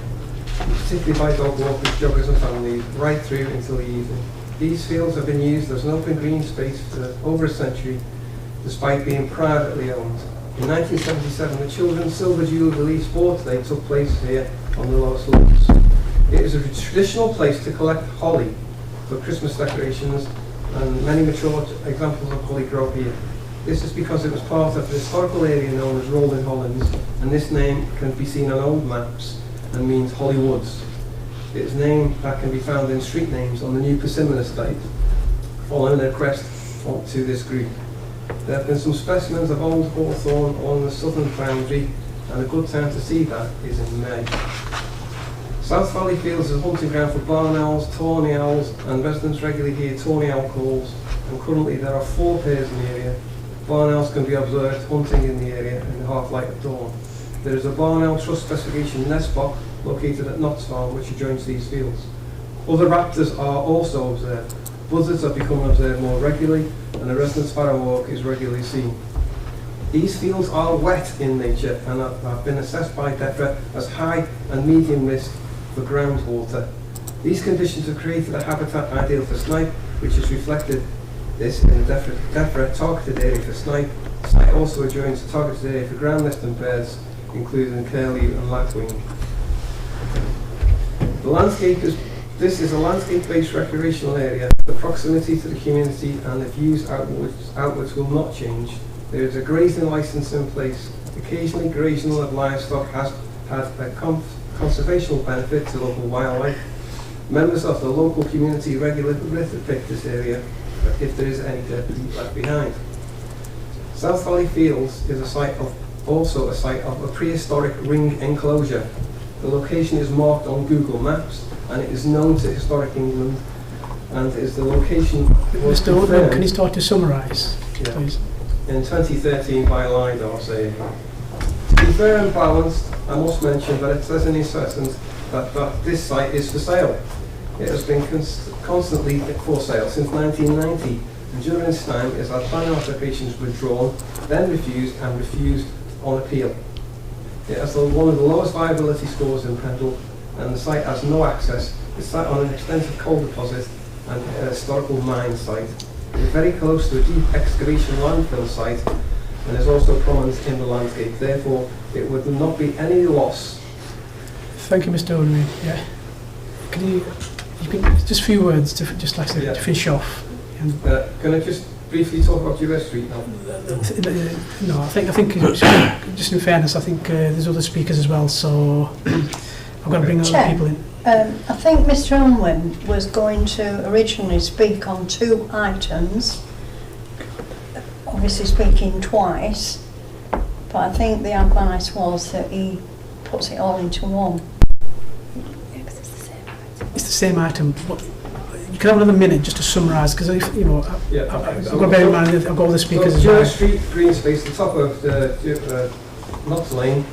particularly by dog walkers, joggers and families, right through until the evening. These fields have been used as an open green space for over a century, despite being privately owned. In 1977, the Children's Silver Jubilee Sports Day took place here on the lower slopes. It is a traditional place to collect holly for Christmas decorations, and many mature examples of holly grow here. This is because it was part of the historical area known as Rolling Hollins, and this name can be seen on old maps and means Holly Woods. It is a name that can be found in street names on the new Persimmon estate, following a crest to this group. There have been some specimens of old hawthorn on the southern boundary, and a good time to see that is in May. South Valley Fields is a hunting ground for barn owls, tawny owls, and residents regularly hear tawny owl calls, and currently there are 4 pairs in the area. Barn owls can be observed hunting in the area in the half-light of dawn. There is a barn owl trust specification nest box located at Notts Farm which adjoins these fields. Other raptors are also observed. Buzzards have become observed more regularly, and the resident sparrowhawk is regularly seen. These fields are wet in nature and have been assessed by DEFRA as high and medium risk for groundwater. These conditions have created a habitat ideal for snipe, which has reflected this in the DEFRA targeted area for snipe. The site also adjoins a targeted area for ground nesting birds, including curlew and lapwing. This is a landscape-based recreational area. The proximity to the community and the views outwards will not change. There is a grazing licence in place. Occasionally grazing of livestock has had a conservational benefit to local wildlife. Members of the local community regularly pick this area if there is any dirt left behind. South Valley Fields is also a site of a prehistoric ring enclosure. The location is marked on Google Maps and it is known to historic England and is the location. Mr. Woodman, can you start to summarise, please? In 2013 by LiDAR saying. To be fair and balanced, I must mention that it says in the assessment that this site is for sale. It has been constantly for sale since 1990, and during this time it has had planning applications withdrawn, then refused and refused on appeal. It has one of the lowest viability scores in Pendle, and the site has no access. It's sat on an extensive coal deposit and a historical mine site. It is very close to a deep excavation landfill site and is also prominent in the landscape. Therefore, it would not be any loss. Thank you, Mr. Owenry. Yeah. Can you just a few words to just like to finish off? Can I just briefly talk about US Street now? No, I think just in fairness, I think there's other speakers as well, so I've got to bring other people in. I think Mr. Unwin was going to originally speak on 2 items, obviously speaking twice, but I think the advice was that he puts it all into one. It's the same item. But you can have another minute just to summarise, because I've got to bear in mind that I've got all the speakers as well. US Street, green space, the top of the Knots Lane.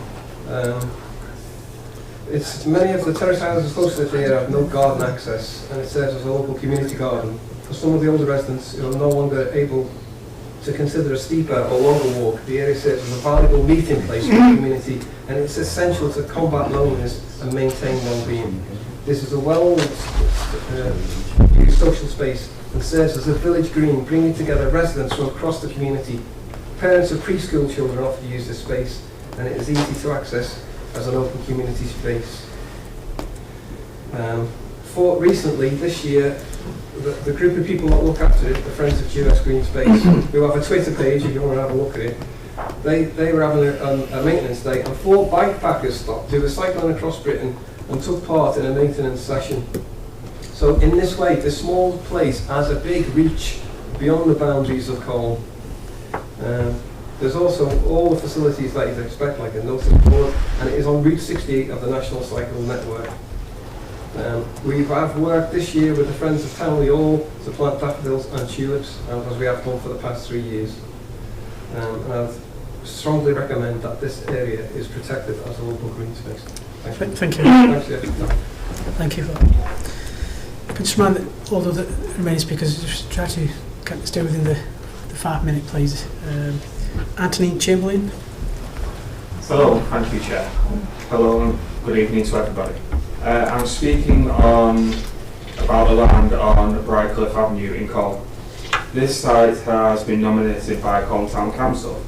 It's many of the terrace houses close to the area have no garden access, and it serves as a local community garden. For some of the older residents who are no longer able to consider a steeper or longer walk, the area serves as a valuable meeting place for the community, and it's essential to combat loneliness and maintain well-being. This is a well-used social space and serves as a village green, bringing together residents from across the community. Parents of preschool children often use this space, and it is easy to access as an open community space. Recently, this year, the group of people that look after it, the Friends of US Green Space, who have a Twitter page if you want to have a look at it, they were having a maintenance day, and 4 bikepackers stopped who were cycling across Britain and took part in a maintenance session. So in this way, this small place has a big reach beyond the boundaries of Colne. There's also all the facilities that you'd expect, like a notice board, and it is on Route 68 of the National Cycle Network. We have worked this year with the Friends of Townley Hall to plant daffodils and tulips, as we have done for the past 3 years. And I strongly recommend that this area is protected as a local green space. Thank you. Thanks, yeah. Thank you for that. I can just remind all of the remaining speakers just try to stay within the 5 minute, please. Anthony Chamberlain. Hello, thank you, Chair. Hello and good evening to everybody. I'm speaking about the land on Briarcliff Avenue in Colne. This site has been nominated by Colne Town Council.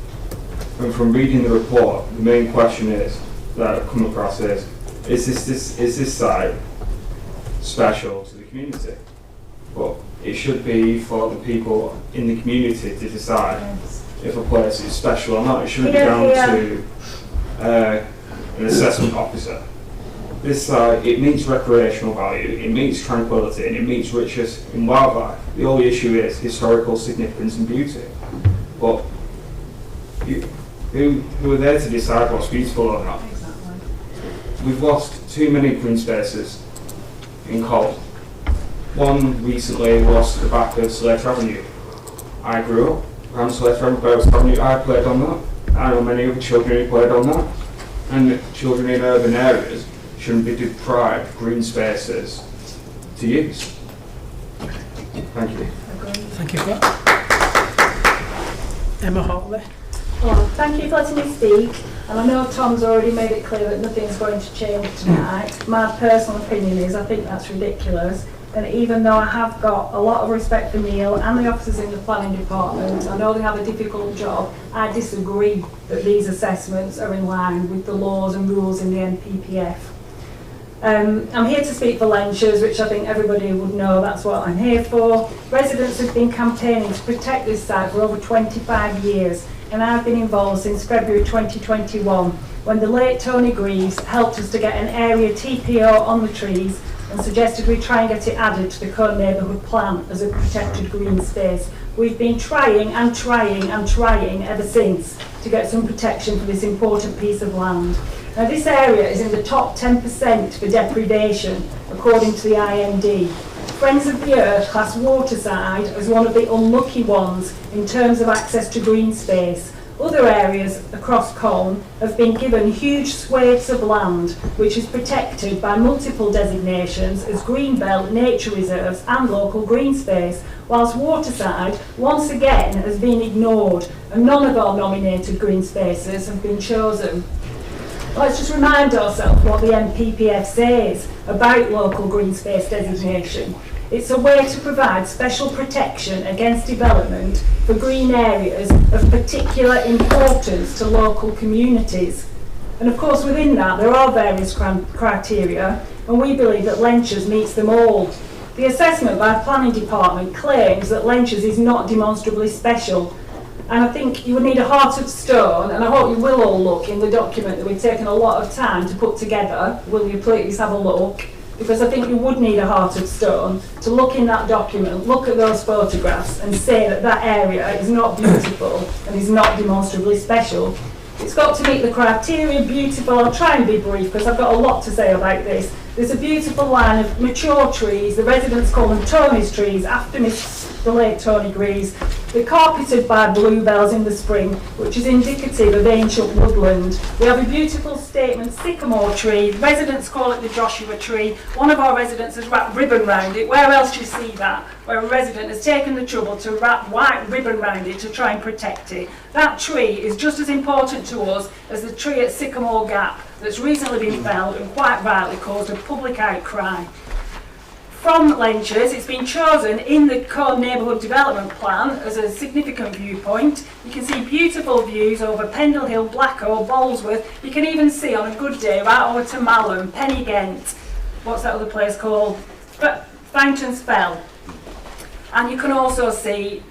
And from reading the report, the main question is that I've come across is this site special to the community? But it should be for the people in the community to decide if a place is special or not. It shouldn't be down to an assessment officer. This site, it meets recreational value, it meets tranquility, and it meets richness in wildlife. The only issue is historical significance and beauty. But who are there to decide what's beautiful or not. We've lost too many green spaces in Col. One recently was the back of Slater Avenue. I grew up around Slater Avenue. I played on that. I know many other children who played on that. And children in urban areas shouldn't be deprived green spaces to use. Thank you. Thank you for that. Emma Hartley. Well, thank you for letting me speak. And I know Tom's already made it clear that nothing's going to change tonight. My personal opinion is I think that's ridiculous. And even though I have got a lot of respect for Neil and the officers in the planning department, I know they have a difficult job, I disagree that these assessments are in line with the laws and rules in the NPPF. I'm here to speak for Lenchers, which I think everybody would know that's what I'm here for. Residents have been campaigning to protect this site for over 25 years, and I've been involved since February 2021, when the late Tony Greaves helped us to get an area TPO on the trees and suggested we try and get it added to the Cone Neighbourhood Plan as a protected green space. We've been trying and trying and trying ever since to get some protection for this important piece of land. Now this area is in the top 10% for depredation, according to the IMD. Friends of the Earth class Waterside as one of the unlucky ones in terms of access to green space. Other areas across Colne have been given huge swathes of land which is protected by multiple designations as greenbelt, nature reserves and local green space, whilst Waterside once again has been ignored and none of our nominated green spaces have been chosen. Let's just remind ourselves what the NPPF says about local green space designation. It's a way to provide special protection against development for green areas of particular importance to local communities. And of course within that there are various criteria, and we believe that Lenchers meets them all. The assessment by the planning department claims that Lenchers is not demonstrably special. And I think you would need a heart of stone, and I hope you will all look in the document that we've taken a lot of time to put together. Will you please have a look? Because I think you would need a heart of stone to look in that document, look at those photographs and say that that area is not beautiful and is not demonstrably special. It's got to meet the criteria, beautiful. I'll try and be brief because I've got a lot to say about this. There's a beautiful line of mature trees. The residents call them Tony's trees after the late Tony Greaves. They're carpeted by bluebells in the spring, which is indicative of ancient woodland. We have a beautiful statement sycamore tree. Residents call it the Joshua tree. One of our residents has wrapped ribbon round it. Where else do you see that? Where a resident has taken the trouble to wrap white ribbon round it to try and protect it. That tree is just as important to us as the tree at Sycamore Gap that's recently been felled and quite rightly caused a public outcry. From Lenchers, it's been chosen in the Colne Neighbourhood Development Plan as a significant viewpoint. You can see beautiful views over Pendle Hill, Blacko, Bolesworth. You can even see on a good day right over to Malham, Pennygent. What's that other place called? Fountains Fell. And you can also see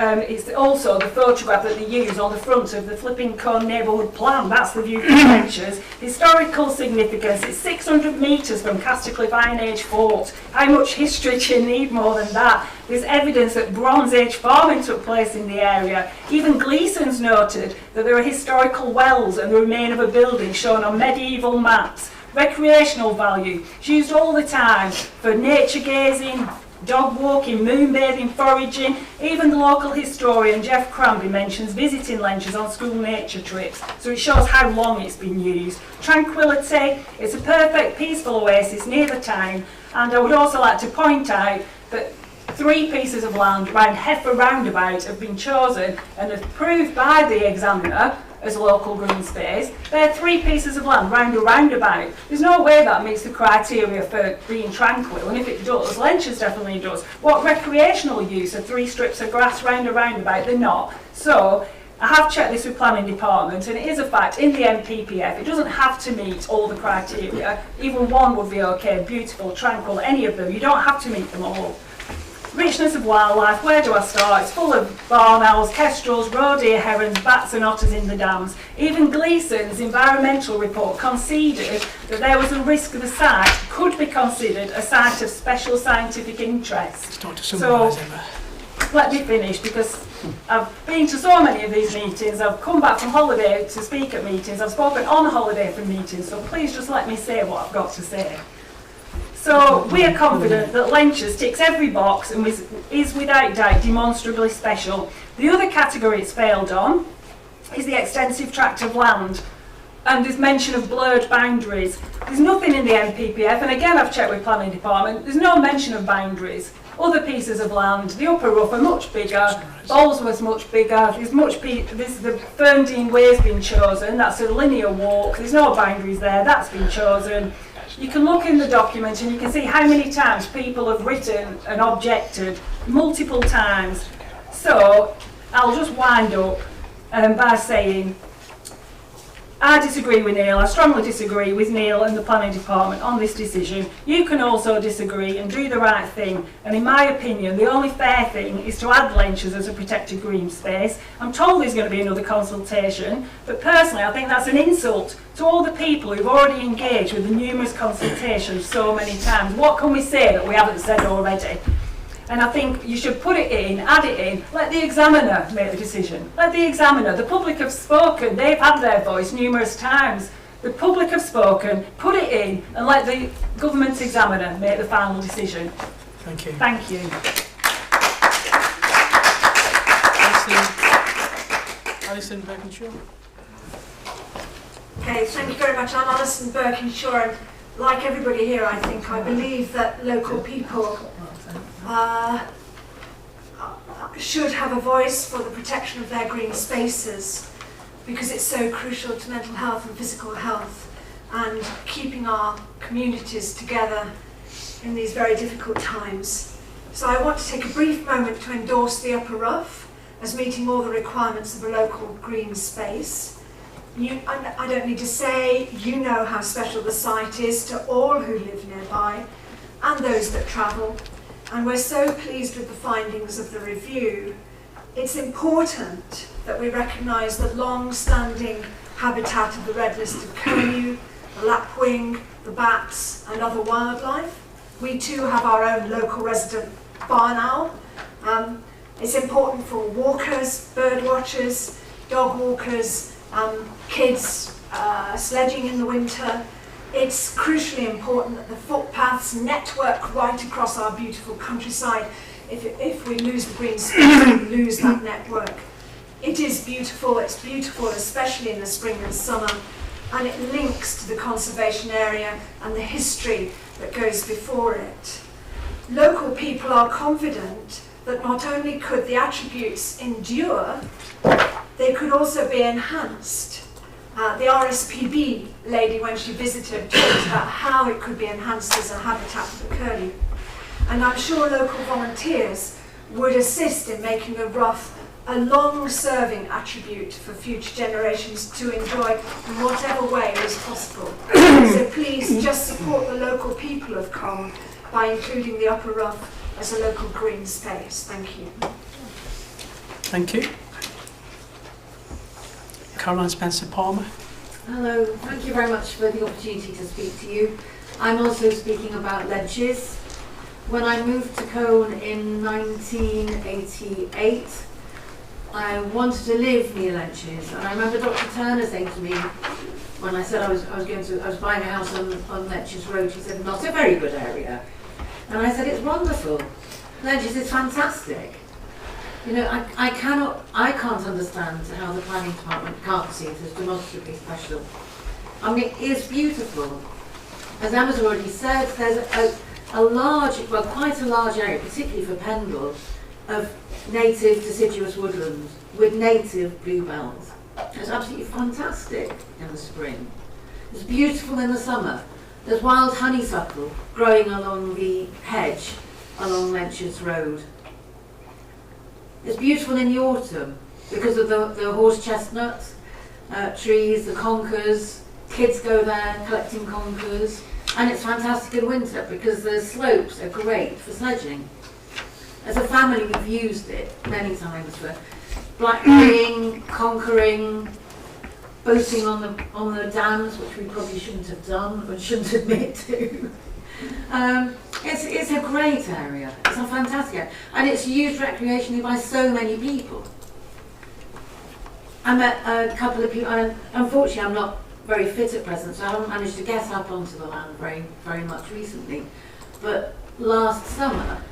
it's also the photograph that they use on the front of the flipping Colne Neighbourhood Plan. That's the view from Lenchers. Historical significance, it's 600 metres from Castercliff Iron Age Fort. How much history do you need more than that? There's evidence that Bronze Age farming took place in the area. Even Gleeson's noted that there are historical wells and the remain of a building shown on medieval maps. Recreational value, it's used all the time for nature gazing, dog walking, moonbathing, foraging. Even the local historian Jeff Cranby mentions visiting Lenchers on school nature trips, so it shows how long it's been used. Tranquility, it's a perfect peaceful oasis near the town, and I would also like to point out that 3 pieces of land around Heifer Roundabout have been chosen and approved by the examiner as local green space. They're 3 pieces of land round a roundabout. There's no way that meets the criteria for being tranquil, and if it does, Lenchers definitely does. What recreational use are 3 strips of grass round a roundabout? They're not. So I have checked this with planning department, and it is a fact in the NPPF it doesn't have to meet all the criteria. Even one would be okay, beautiful, tranquil, any of them. You don't have to meet them all. Richness of wildlife, where do I start? It's full of barn owls, kestrels, roe deer, herons, bats and otters in the dams. Even Gleeson's environmental report conceded that there was a risk the site could be considered a site of special scientific interest. So, let me finish, because I've been to so many of these meetings, I've come back from holiday to speak at meetings, I've spoken on holiday from meetings, so please just let me say what I've got to say. So we are confident that Lenchers ticks every box and is without doubt demonstrably special. The other category it's failed on is the extensive tract of land. And there's mention of blurred boundaries. There's nothing in the NPPF, and again I've checked with Planning Department, there's no mention of boundaries. Other pieces of land, the Upper Rough are much bigger, Bolesworth's much bigger, there's the Ferndean Way's been chosen, that's a linear walk, there's no boundaries there, that's been chosen. You can look in the document and you can see how many times people have written and objected, multiple times. So I'll just wind up by saying, I disagree with Neil, I strongly disagree with Neil and the Planning Department on this decision. You can also disagree and do the right thing, and in my opinion the only fair thing is to add Lenchers as a protected green space. I'm told there's going to be another consultation, but personally I think that's an insult to all the people who've already engaged with the numerous consultations so many times. What can we say that we haven't said already? And I think you should put it in, add it in, let the examiner make the decision. Let the examiner, the public have spoken, they've had their voice numerous times. The public have spoken, put it in, and let the government examiner make the final decision. Thank you. Thank you. Alison Birkinshaw. Okay, thank you very much. I'm Alison Birkinshaw, and like everybody here, I think, I believe that local people should have a voice for the protection of their green spaces, because it's so crucial to mental health and physical health and keeping our communities together in these very difficult times. So I want to take a brief moment to endorse the Upper Rough as meeting all the requirements of a local green space. I don't need to say, you know how special the site is to all who live nearby and those that travel. And we're so pleased with the findings of the review. It's important that we recognise the long-standing habitat of the red-listed curlew, the lapwing, the bats and other wildlife. We too have our own local resident barn owl. It's important for walkers, bird watchers, dog walkers, kids sledging in the winter. It's crucially important that the footpaths network right across our beautiful countryside. If we lose the green space, we lose that network. It is beautiful, it's beautiful especially in the spring and summer, and it links to the conservation area and the history that goes before it. Local people are confident that not only could the attributes endure, they could also be enhanced. The RSPB lady, when she visited, talked about how it could be enhanced as a habitat for the curlew. And I'm sure local volunteers would assist in making the Rough a long-serving attribute for future generations to enjoy in whatever way is possible. So please just support the local people of Cong by including the Upper Rough as a local green space. Thank you. Thank you. Caroline Spencer-Palmer. Hello, thank you very much for the opportunity to speak to you. I'm also speaking about Lenchers. When I moved to Colne in 1988, I wanted to live near Lenchers, and I remember Dr. Turner saying to me, when I said I was buying a house on Lenchers Road, he said, not a very good area. And I said, it's wonderful. Lenchers is fantastic. You know, I can't understand how the planning department can't see it as demonstrably special. I mean, it is beautiful. As Emma's already said, there's quite a large area, particularly for Pendle, of native deciduous woodlands with native bluebells. It's absolutely fantastic in the spring. It's beautiful in the summer. There's wild honeysuckle growing along the hedge along Lenchers Road. It's beautiful in the autumn because of the horse chestnut trees, the conkers. Kids go there collecting conkers. And it's fantastic in winter because the slopes are great for sledging. As a family, we've used it many times for blackberrying, conquering, boating on the dams, which we probably shouldn't have done or shouldn't admit to. It's a great area. It's a fantastic area. And it's used recreationally by so many people. I met a couple of people, and unfortunately I'm not very fit at present, so I haven't managed to get up onto the land very much recently. But last summer,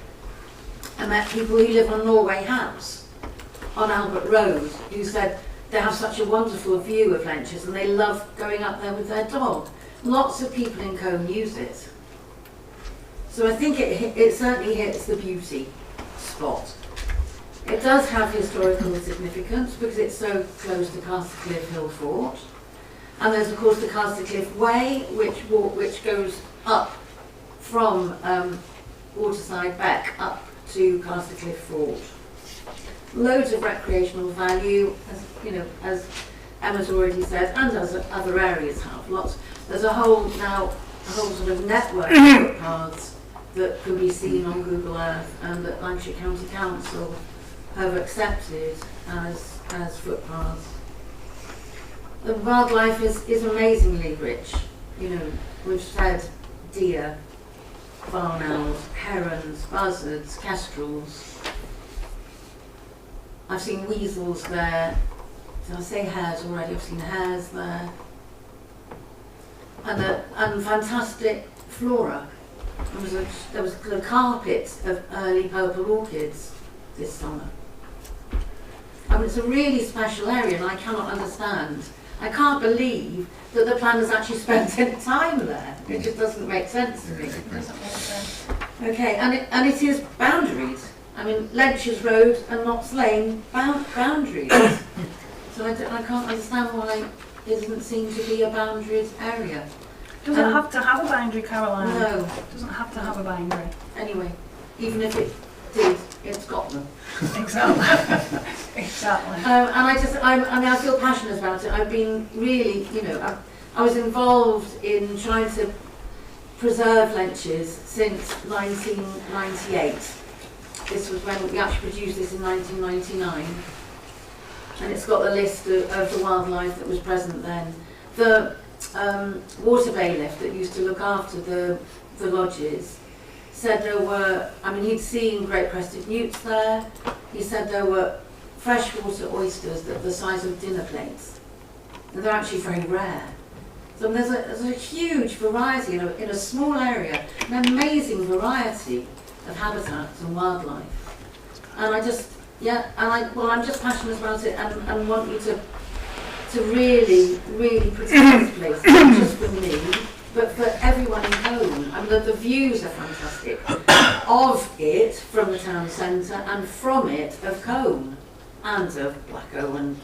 I met people who live on Norway House on Albert Road, who said they have such a wonderful view of Lenches and they love going up there with their dog. Lots of people in Combe use it. So I think it certainly hits the beauty spot. It does have historical significance because it's so close to Castercliff Hill Fort. And there's of course the Castercliff Way, which goes up from Waterside Beck up to Castercliff Fort. Loads of recreational value, as Emma's already said, and as other areas have. Lots. There's a whole sort of network of footpaths that can be seen on Google Earth and that Lancashire County Council have accepted as footpaths. The wildlife is amazingly rich. We've said deer, barn owls, herons, buzzards, kestrels. I've seen weasels there. Did I say hares already? I've seen hares there. And fantastic flora. There was a carpet of early purple orchids this summer. I mean, it's a really special area, and I cannot understand. I can't believe that the planners actually spent any time there. It just doesn't make sense to me. Okay, and it is boundaried. I mean, Lenches Road and Knots Lane boundaries. So I can't understand why it doesn't seem to be a boundaried area. Does it have to have a boundary, Caroline? No. It doesn't have to have a boundary. Anyway, even if it did, it's got them. Exactly. Exactly. And I feel passionate about it. I've been really, I was involved in trying to preserve Lenches since 1998. This was when we actually produced this in 1999. And it's got the list of the wildlife that was present then. The water bailiff that used to look after the lodges said there were, he'd seen great crested newts there. He said there were freshwater oysters that are the size of dinner plates. And they're actually very rare. So there's a huge variety in a small area, an amazing variety of habitats and wildlife. And I'm just passionate about it and want you to really, really protect this place, not just for me, but for everyone in Combe. The views are fantastic of it from the town centre and from it of Combe and of Blacko and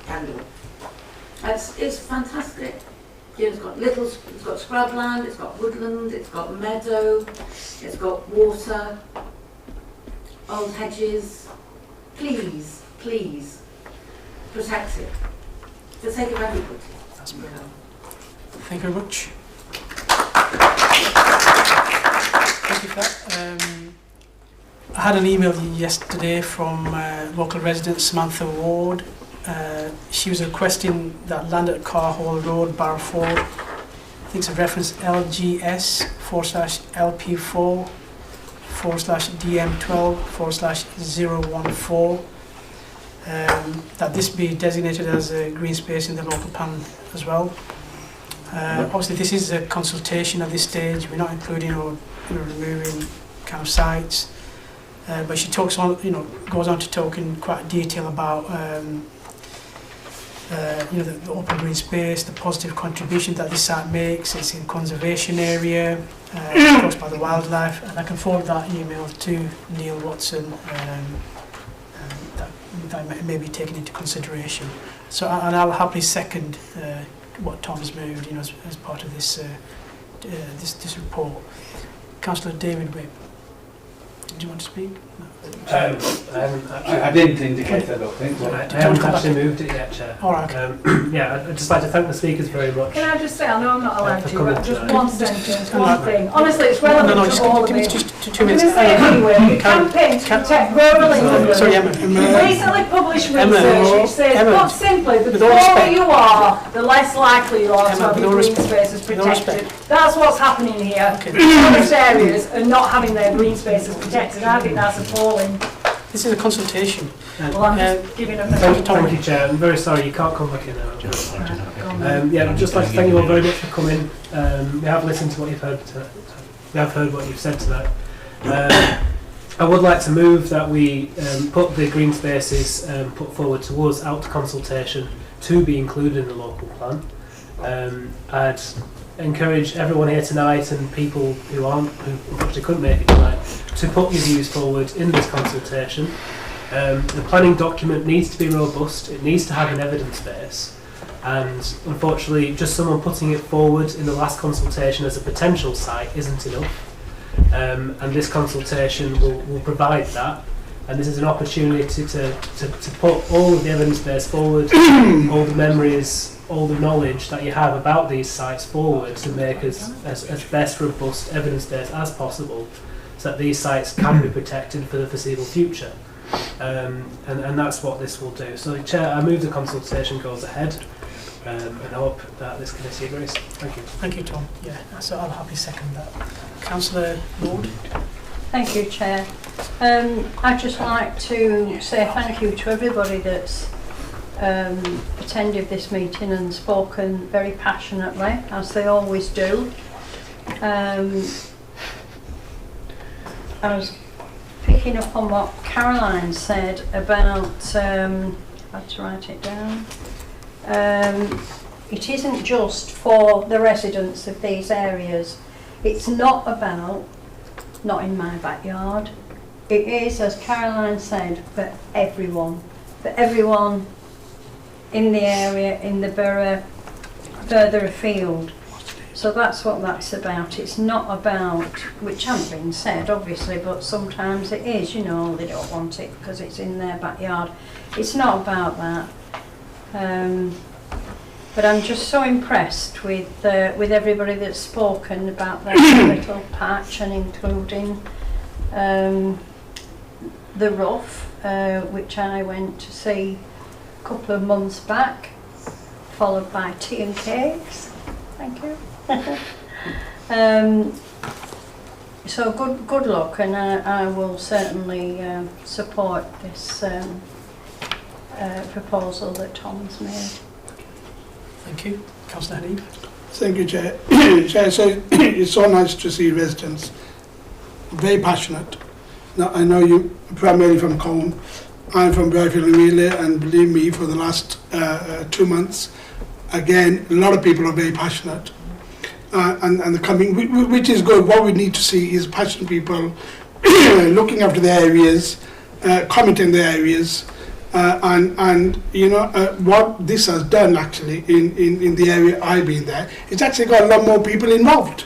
Kendal. It's fantastic. It's got scrubland, it's got woodland, it's got meadow, it's got water, old hedges. Please, please, protect it. For the sake of everybody. That's brilliant. Thank you very much. Thank you for that. I had an email yesterday from local resident Samantha Ward. She was requesting that land at Carhall Road, Barrowford, I think it's a reference LGS/LP4/DM12/014, that this be designated as a green space in the local plan as well. Obviously this is a consultation at this stage, we're not including or removing kind of sites, but she talks on, goes on to talk in quite detail about the open green space, the positive contribution that this site makes. It's in conservation area, talks about the wildlife, and I can forward that email to Neil Watson, that may be taken into consideration. So, and I'll happily second what Tom's moved, as part of this this report. Councillor David Whibb. Did you want to speak? I didn't indicate, I don't think. I haven't actually moved it yet, Chair. All right. Yeah, I'd just like to thank the speakers very much. Can I just say, I know I'm not allowed for to, coming but just tonight. one sentence, one thing. Honestly, it's relevant to all of it. Just 2 I'm going minutes. to say it anyway. The campaign to protect rural England. Sorry, Emma. You've recently published Emma, research which says, Emma, put simply, the with all poorer respect. you are, the less likely you are to Emma, have with your all green respect. spaces With all protected. respect. That's what's happening here. Forest areas are not having their green spaces protected. I think that's appalling. This is a consultation. Well, I'm just giving them Thank you, Chair. I'm very sorry you can't come back in now. Yeah, I'd just like to thank you all very much for coming. We have listened to what you've heard. We have heard what you've said tonight. I would like to move that we put the green spaces put forward to us out to consultation to be included in the local plan. I'd encourage everyone here tonight and people who actually couldn't make it tonight to put your views forward in this consultation. The planning document needs to be robust, it needs to have an evidence base, and unfortunately just someone putting it forward in the last consultation as a potential site isn't enough, and this consultation will provide that, and this is an opportunity to put all of the evidence base forward, all the memories, all the knowledge that you have about these sites forward to make as best robust evidence base as possible so that these sites can be protected for the foreseeable future. And that's what this will do. So, Chair, I move the consultation goes ahead, and I hope that this committee agrees. Thank you. Thank you, Tom. Yeah, so I'll happily second that. Councillor Lord. Thank you, Chair. I'd just like to say thank you to everybody that's attended this meeting and spoken very passionately, as they always do. I was picking up on what Caroline said about, I had to write it down, it isn't just for the residents of these areas. It's not about, not in my backyard, it is, as Caroline said, for everyone in the area, in the borough, further afield. So that's what that's about. It's not about, which hasn't been said obviously, but sometimes it is, you know, they don't want it because it's in their backyard. It's not about that. But I'm just so impressed with everybody that's spoken about their little patch, and including the Rough, which I went to see a couple of months back, followed by tea and cakes. Thank you. So good luck, and I will certainly support this proposal that Tom's made. Thank you. Councillor Hanif. Thank you, Chair. Chair, so it's so nice to see residents very passionate. Now, I know you primarily from Colne. I'm from Bradfield and Wheeler, and believe me, for the last 2 months, again, a lot of people are very passionate. And the coming, which is good. What we need to see is passionate people looking after their areas, commenting their areas, and you know what this has done actually in the area I've been there. It's actually got a lot more people involved.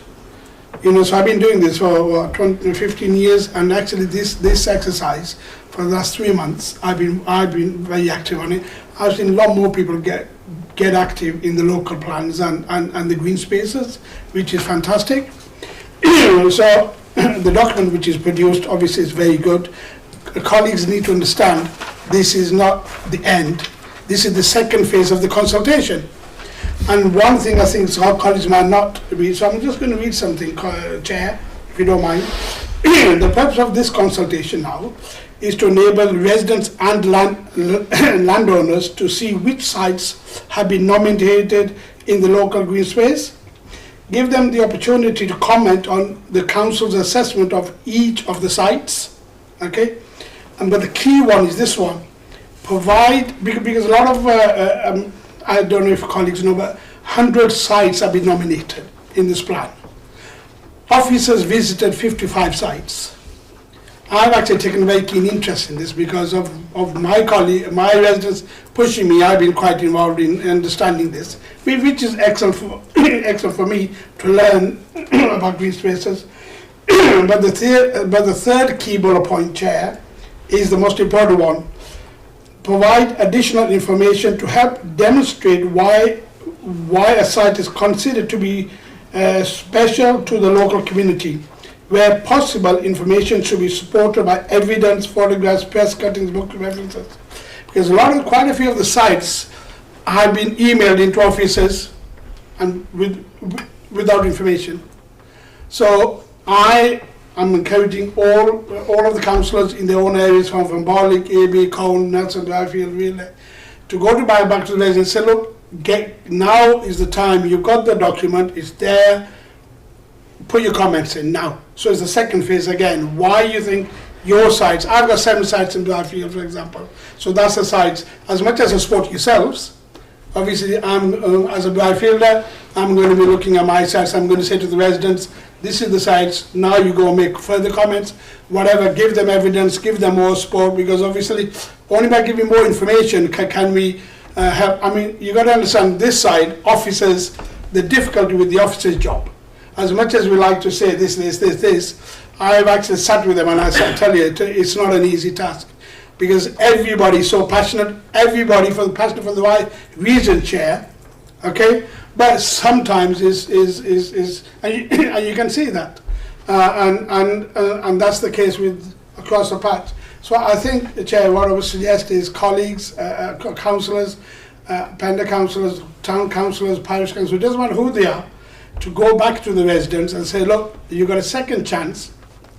You know, so I've been doing this for 15 years, and actually this exercise for the last 3 months, I've been very active on it. I've seen a lot more people get active in the local plans and the green spaces, which is fantastic. So the document which is produced obviously is very good. Colleagues need to understand this is not the end. This is the second phase of the consultation. And one thing I think our colleagues might not read, so I'm just going to read something, Chair, if you don't mind. The purpose of this consultation now is to enable residents and landowners to see which sites have been nominated in the local green space, give them the opportunity to comment on the council's assessment of each of the sites, okay? But the key one is this one, provide, because a lot of, I don't know if colleagues know, but 100 sites have been nominated in this plan. Officers visited 55 sites. I've actually taken a very keen interest in this because of my residents pushing me. I've been quite involved in understanding this, which is excellent for me to learn about green spaces. but the third key bullet point, Chair, is the most important one. Provide additional information to help demonstrate why a site is considered to be special to the local community. Where possible, information should be supported by evidence, photographs, press cuttings, book references. Because quite a few of the sites have been emailed into offices and without information. So I am encouraging all of the councillors in their own areas, from Barlick, AB, Cone, Nelson, Dryfield, Wheeler, to go back to the residents and say, look, now is the time. You've got the document, it's there. Put your comments in now. So it's the second phase again. Why you think your sites? I've got 7 sites in Dryfield, for example. So that's the sites. As much as you support yourselves, obviously, I'm as a Dryfielder, I'm going to be looking at my sites. I'm going to say to the residents, this is the sites. Now you go make further comments, whatever. Give them evidence, give them more support, because obviously, only by giving more information can we help. I mean, you got to understand this side, officers, the difficulty with the officer's job. As much as we like to say this, I've actually sat with them and I tell you, it's not an easy task, because everybody is so passionate, everybody passionate for the right reason, Chair, okay? But sometimes is and you can see that, and that's the case with across the patch. So I think, Chair, what I would suggest is colleagues, councillors, Pender councillors, town councillors, parish councillors, it doesn't matter who they are, to go back to the residents and say, look, you got a second chance.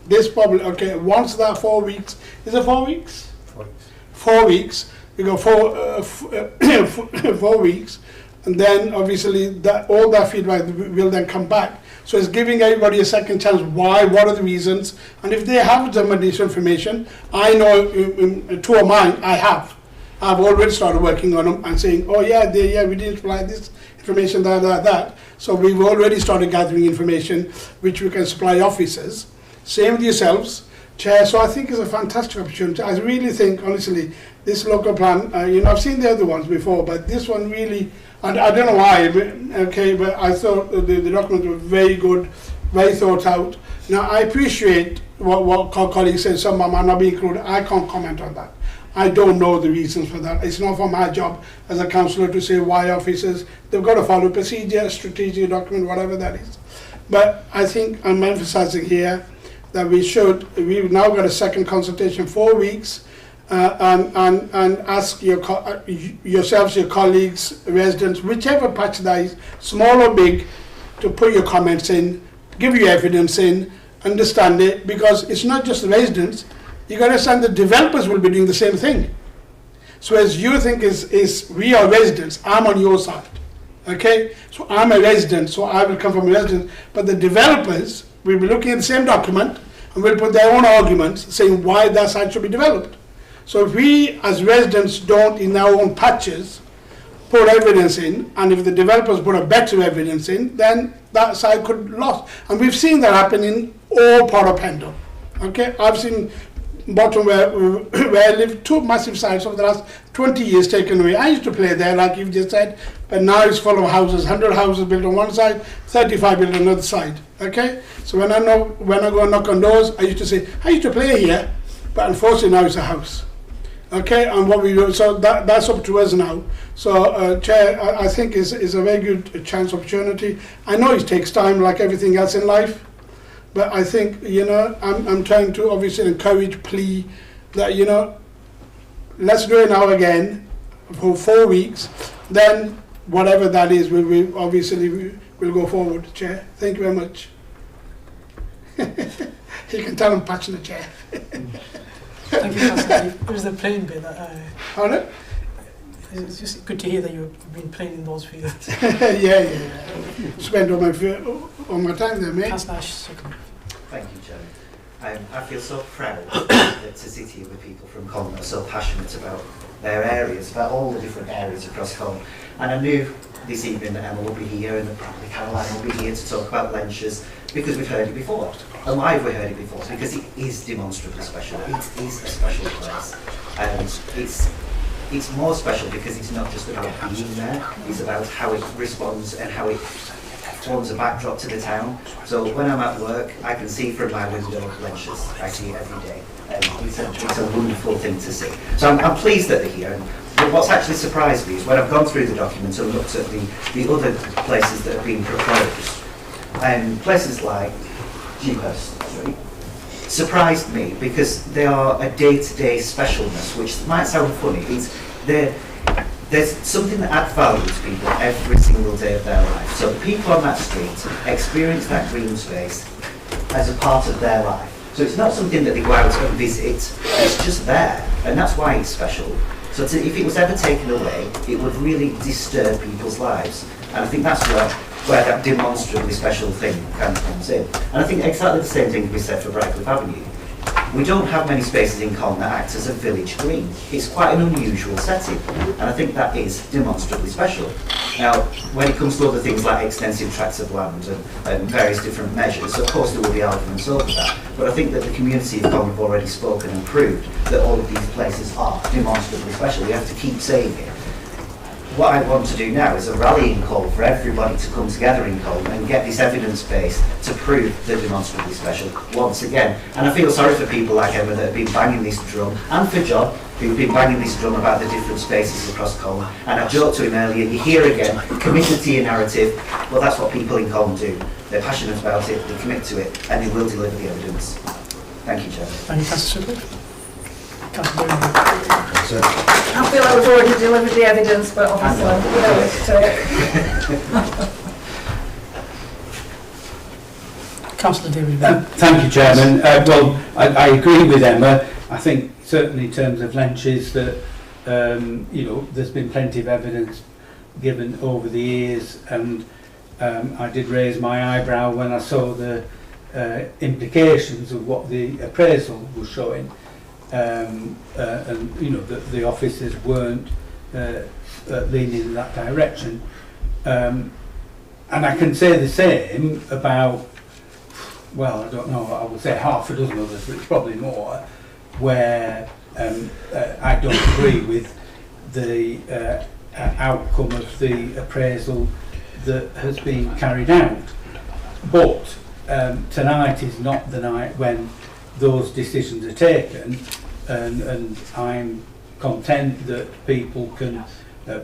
This probably, okay, once that 4 weeks, is it 4 weeks? 4 weeks. 4 weeks, we go 4 weeks, and then obviously all that feedback will then come back. So it's giving everybody a second chance. Why? What are the reasons? And if they have some additional information, I know two of mine, I've already started working on them and saying, oh yeah, we didn't supply this information, that. So we've already started gathering information which we can supply officers. Same with yourselves, Chair. So I think it's a fantastic opportunity. I really think, honestly, this local plan, I've seen the other ones before, but this one really, and I don't know why, but I thought the documents were very good, very thought out. Now, I appreciate what colleagues said, some might not be included. I can't comment on that. I don't know the reasons for that. It's not for my job as a councillor to say why officers. They've got to follow procedure, strategic document, whatever that is. But I think I'm emphasising here that we've now got a second consultation, 4 weeks, and ask yourselves, your colleagues, residents, whichever patch that is, small or big, to put your comments in, give your evidence in, understand it, because it's not just the residents. You got to understand the developers will be doing the same thing. So as you think is we are residents, I'm on your side, okay? So I'm a resident, so I will come from a resident, but the developers will be looking at the same document and will put their own arguments saying why that site should be developed. So if we as residents don't in our own patches put evidence in, and if the developers put a better evidence in, then that site could lose. And we've seen that happen in all part of Pendle, okay? I've seen bottom where I live, 2 massive sites over the last 20 years taken away. I used to play there, like you've just said, but now it's full of houses, 100 houses built on one side, 35 built on another side, okay? So when I go and knock on doors, I used to say, I used to play here, but unfortunately now it's a house, okay? And what we do, so that's up to us now. So Chair, I think is a very good chance opportunity. I know it takes time like everything else in life, but I think, I'm trying to obviously encourage, plea that, let's do it now again for 4 weeks. Then whatever that is, we'll go forward, Chair. Thank you very much. You can tell I'm passionate, Chair. Thank you, Councillor. It was the playing bit that Pardon? It's just good to hear that you've been playing in those fields. yeah. Spend all my time there, mate. Thank you, Chair. I feel so proud to sit here with people from Colne that are so passionate about their areas, about all the different areas across Colne. And I knew this evening that Emma will be here and that probably Caroline will be here to talk about Lenchers, because we've heard it before. And why have we heard it before? Because it is demonstrably special. It is a special place. And it's more special because it's not just about being there, it's about how it responds and how it forms a backdrop to the town. So when I'm at work, I can see from my window Lynches. I see it every day. It's a wonderful thing to see. So I'm pleased that they're here. But what's actually surprised me is when I've gone through the documents and looked at the other places that have been proposed, places like Dewhurst Street, surprised me because they are a day-to-day specialness, which might sound funny. There's something that adds value to people every single day of their life. So the people on that street experience that green space as a part of their life. So it's not something that they go out and visit, it's just there, and that's why it's special. So if it was ever taken away, it would really disturb people's lives. And I think that's where that demonstrably special thing kind of comes in. And I think exactly the same thing can be said for Brightcliffe Avenue. We don't have many spaces in Colne that act as a village green. It's quite an unusual setting, and I think that is demonstrably special. Now, when it comes to other things like extensive tracts of land and various different measures, of course there will be arguments over that, but I think that the community of Colne have already spoken and proved that all of these places are demonstrably special. We have to keep saying it. What I want to do now is a rallying call for everybody to come together in Colne and get this evidence base to prove they're demonstrably special once again. And I feel sorry for people like Emma that have been banging this drum, and for John, who've been banging this drum about the different spaces across Colne. And I joked to him earlier, you're here again, committed to your narrative. Well, that's what people in Colne do. They're passionate about it, they commit to it, and they will deliver the evidence. Thank you, Chair. Thank you, Councillor Sutcliffe. I feel like we've already delivered the evidence, but obviously we're going to it. Councillor David. Thank you, Chairman. Well, I agree with Emma. I think certainly in terms of Lynches that there's been plenty of evidence given over the years, and I did raise my eyebrow when I saw the implications of what the appraisal was showing. And the officers weren't leaning in that direction, and I can say the same about, well, I don't know, I would say half a dozen others, but it's probably more, where I don't agree with the outcome of the appraisal that has been carried out. But tonight is not the night when those decisions are taken, and I'm content that people can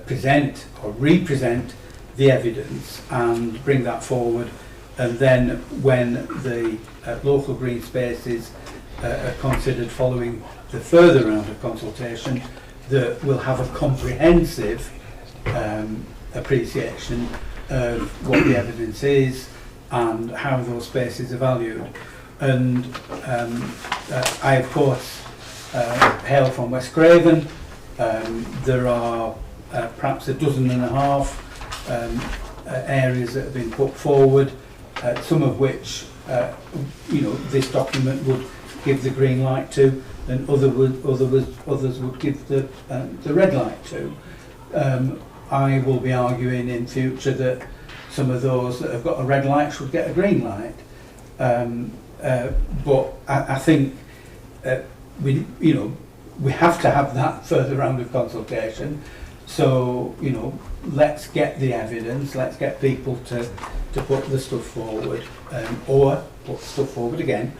present or represent the evidence and bring that forward, and then when the local green spaces are considered following the further round of consultation, that we'll have a comprehensive appreciation of what the evidence is and how those spaces are valued. And I, of course, hail from West Craven. There are perhaps 12 areas that have been put forward, some of which this document would give the green light to, and others would give the red light to. I will be arguing in future that some of those that have got a red light should get a green light. But I think we have to have that further round of consultation. So let's get the evidence. Let's get people to put the stuff forward, or put stuff forward again,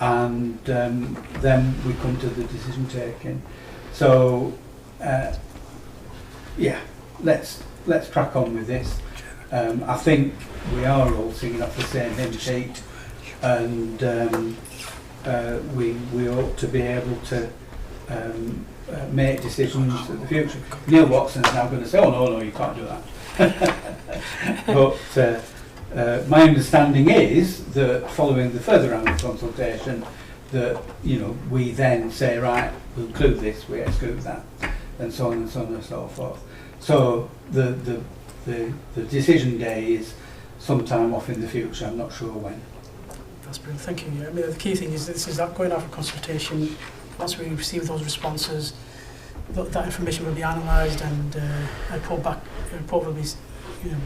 and then we come to the decision taking. So let's crack on with this. I think we are all singing off the same hymn sheet, and we ought to be able to make decisions in the future. Neil Watson's now going to say, oh no, you can't do that. But my understanding is that following the further round of consultation, that we then say, right, we'll include this, we exclude that, and so on and so on and so forth. So the decision day is sometime off in the future. I'm not sure when. That's brilliant. Thank you. Yeah, I mean, the key thing is this is that going out for consultation. Once we receive those responses, that information will be analysed and a report will be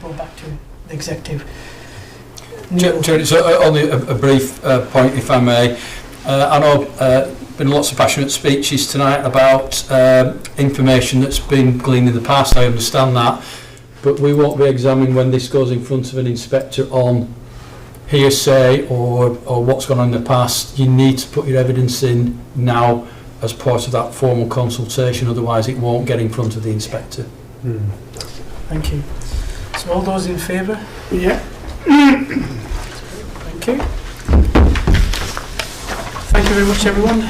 brought back to the executive. So only a brief point, if I may. I know been lots of passionate speeches tonight about information that's been gleaned in the past. I understand that. but we won't be examining when this goes in front of an inspector on hearsay or what's gone on in the past. You need to put your evidence in now as part of that formal consultation, otherwise it won't get in front of the inspector. Thank you. So all those in favour? Yeah. Thank you. Thank you very much, everyone.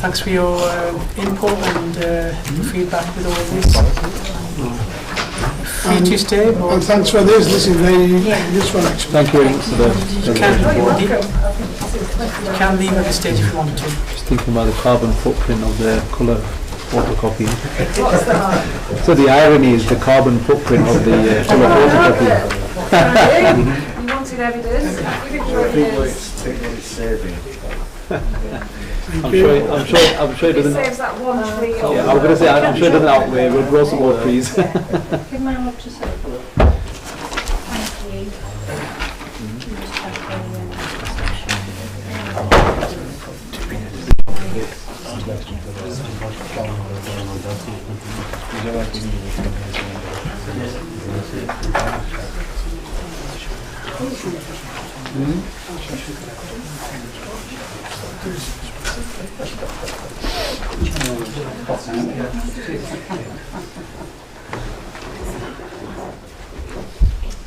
Thanks for your input and feedback with all of this. Free to stay. And thanks for this. This is very useful, actually. Thank you very much for the You can leave at this stage if you want to. Just thinking about the carbon footprint of the colour photocopy. So the irony is the carbon footprint of the colour photocopy. You wanted evidence? Give it your evidence. I'm sure it doesn't. It saves that one tree. Yeah, I'm going to say I'm sure it doesn't outweigh. We'll grow some more trees. Give my love to say.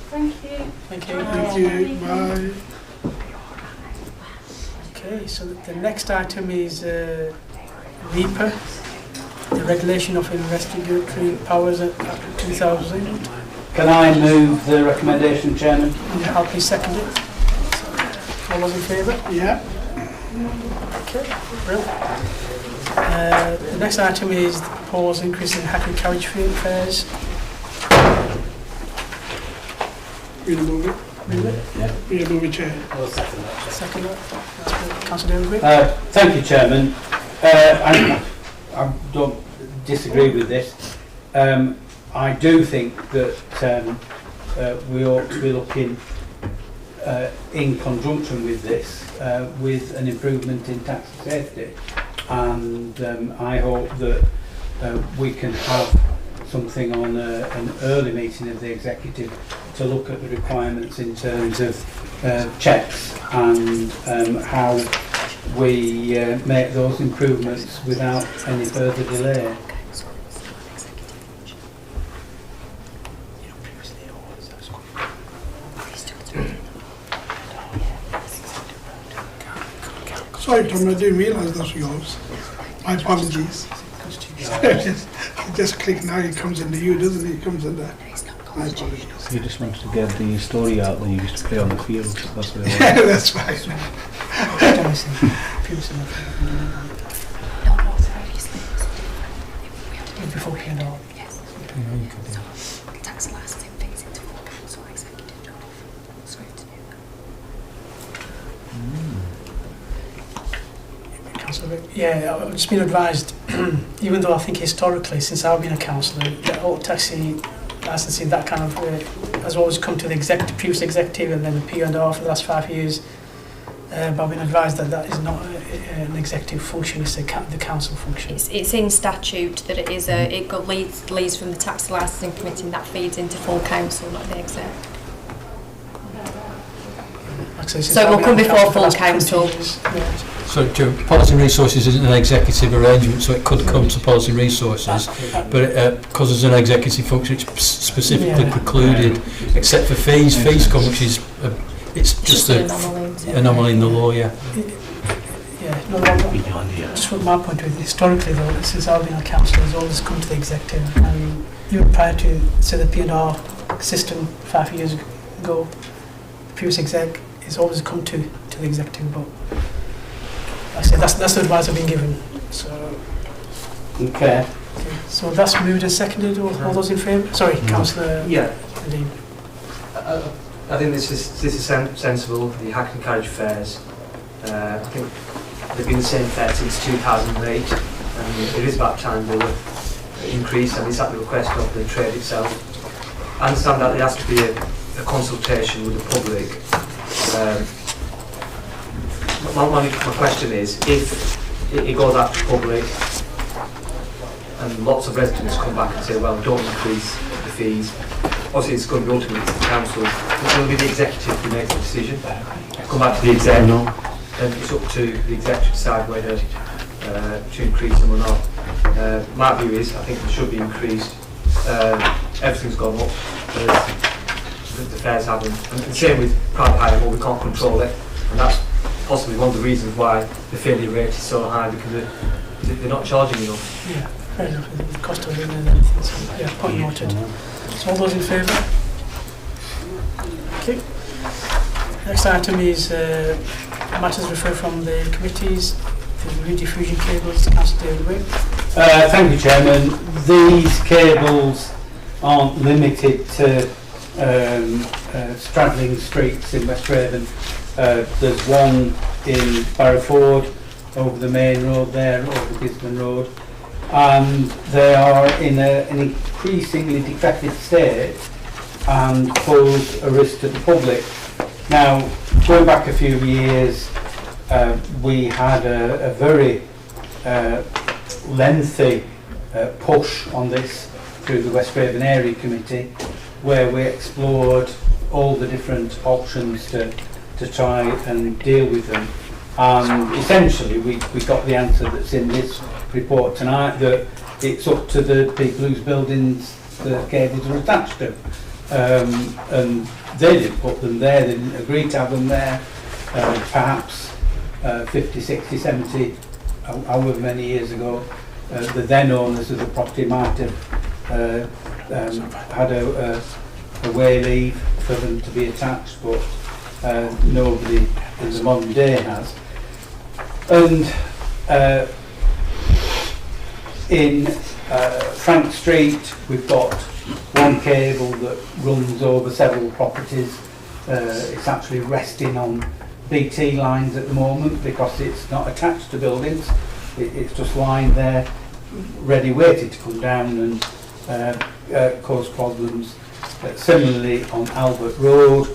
Thank you. Thank you. Thank you. Bye. Okay, so the next item is REPA, the Regulation of Investigatory Powers Act 2000. Can I move the recommendation, Chairman? Yeah, I'll please second it. All those in favour? Yeah. Okay, brilliant. The next item is the proposed increase in hackney carriage fares. We'll move it. Move it? Yeah. We'll move it, Chair. I'll second that. Second that. That's good. Councillor David. Thank you, Chairman. I don't disagree with this. I do think that we ought to be looking in conjunction with this, with an improvement in taxi safety. And I hope that we can have something on an early meeting of the executive to look at the requirements in terms of checks and how we make those improvements without any further delay. Sorry, Tom, I didn't realise that was yours. My apologies. Just click now, it comes into you, doesn't it? It comes under. My apologies. You just wanted to get the story out that you used to play on the field. That's what it was. Yeah, that's fine. Before P&R. Yes. So, tax licensing feeds into full council executive job scrutiny. Yeah, I've just been advised, even though I think historically, since I've been a councillor, the old taxi licensing, that kind of has always come to the previous executive and then the P&R for the last 5 years. But I've been advised that that is not an executive function, it's the council function. It's in statute that it is leads from the tax licensing committee and that feeds into full council, not the exec. So it will come before full council. So, Policy and Resources isn't an executive arrangement, so it could come to Policy and Resources, but because there's an executive function, it's specifically precluded, except for fees. Fees come, which is it's just an anomaly in the law. Yeah. Yeah. No, just from my point of view, historically though, since I've been a councillor, it's always come to the executive, and even prior to say the P&R system 5 years ago, the previous exec has always come to the executive, but I say that's the advice I've been given. So okay. So that's moved and seconded. All those in favour? Sorry, Councillor. Yeah. Nadeem. I think this is sensible. The Hackney carriage fares. I think they've been the same fare since 2008, and it is about time they were increased, and it's at the request of the trade itself. I understand that there has to be a consultation with the public. My question is, if it goes out to public and lots of residents come back and say, well, don't increase the fees, obviously it's going to be ultimately to the council. It will be the executive who makes the decision. Come back to the exec, and it's up to the exec to decide whether to increase them or not. My view is, I think it should be increased. Everything's gone up, the fares haven't. And the same with private hire, well, we can't control it, and that's possibly one of the reasons why the failure rate is so high, because they're not charging enough. Yeah, fair enough, the cost of living and everything, so yeah, point noted. So all those in favour? Okay. Next item is matters referred from the committees, the rediffusion cables, Councillor David Wing. Thank you, Chairman. These cables aren't limited to straddling streets in West Raven. There's one in Barrowford over the main road there, over Gisborne Road, and they are in an increasingly decrepit state and pose a risk to the public. Now, going back a few years, we had a very lengthy push on this through the West Raven Area Committee, where we explored all the different options to try and deal with them. Essentially, we got the answer that's in this report tonight, that it's up to the people whose buildings the cables are attached to. And they didn't put them there, they didn't agree to have them there. Perhaps 50, 60, 70, however many years ago, the then owners of the property might have had a way leave for them to be attached, but nobody in the modern day has. And in Frank Street, we've got one cable that runs over several properties. It's actually resting on BT lines at the moment because it's not attached to buildings. It's just lying there, ready, waiting to come down and cause problems. Similarly, on Albert Road,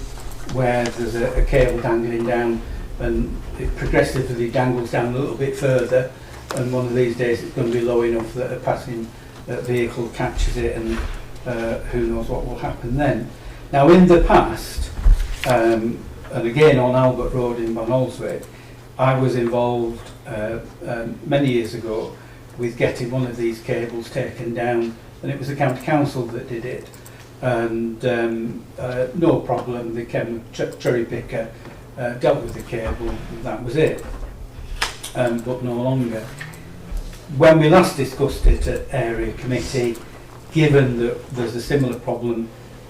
where there's a cable dangling down, and it progressively dangles down a little bit further, and one of these days it's going to be low enough that a passing vehicle catches it, and who knows what will happen then. Now, in the past, and again on Albert Road in Bonalswick, I was involved many years ago with getting one of these cables taken down, and it was the county council that did it. And no problem, they came cherry picker, dealt with the cable, and that was it. But no longer. When we last discussed it at Area Committee, given that there's a similar problem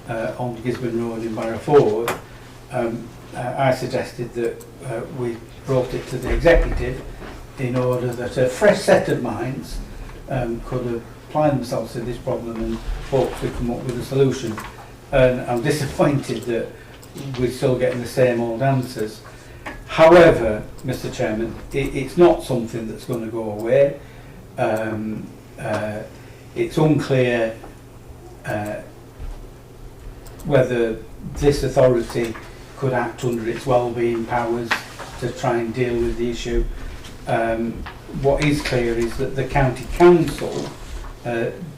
on Gisborne Road in Barrowford, I suggested that we brought it to the executive in order that a fresh set of minds could apply themselves to this problem and hopefully come up with a solution. And I'm disappointed that we're still getting the same old answers. However, Mr. Chairman, it's not something that's going to go away. It's unclear whether this authority could act under its wellbeing powers to try and deal with the issue. What is clear is that the county council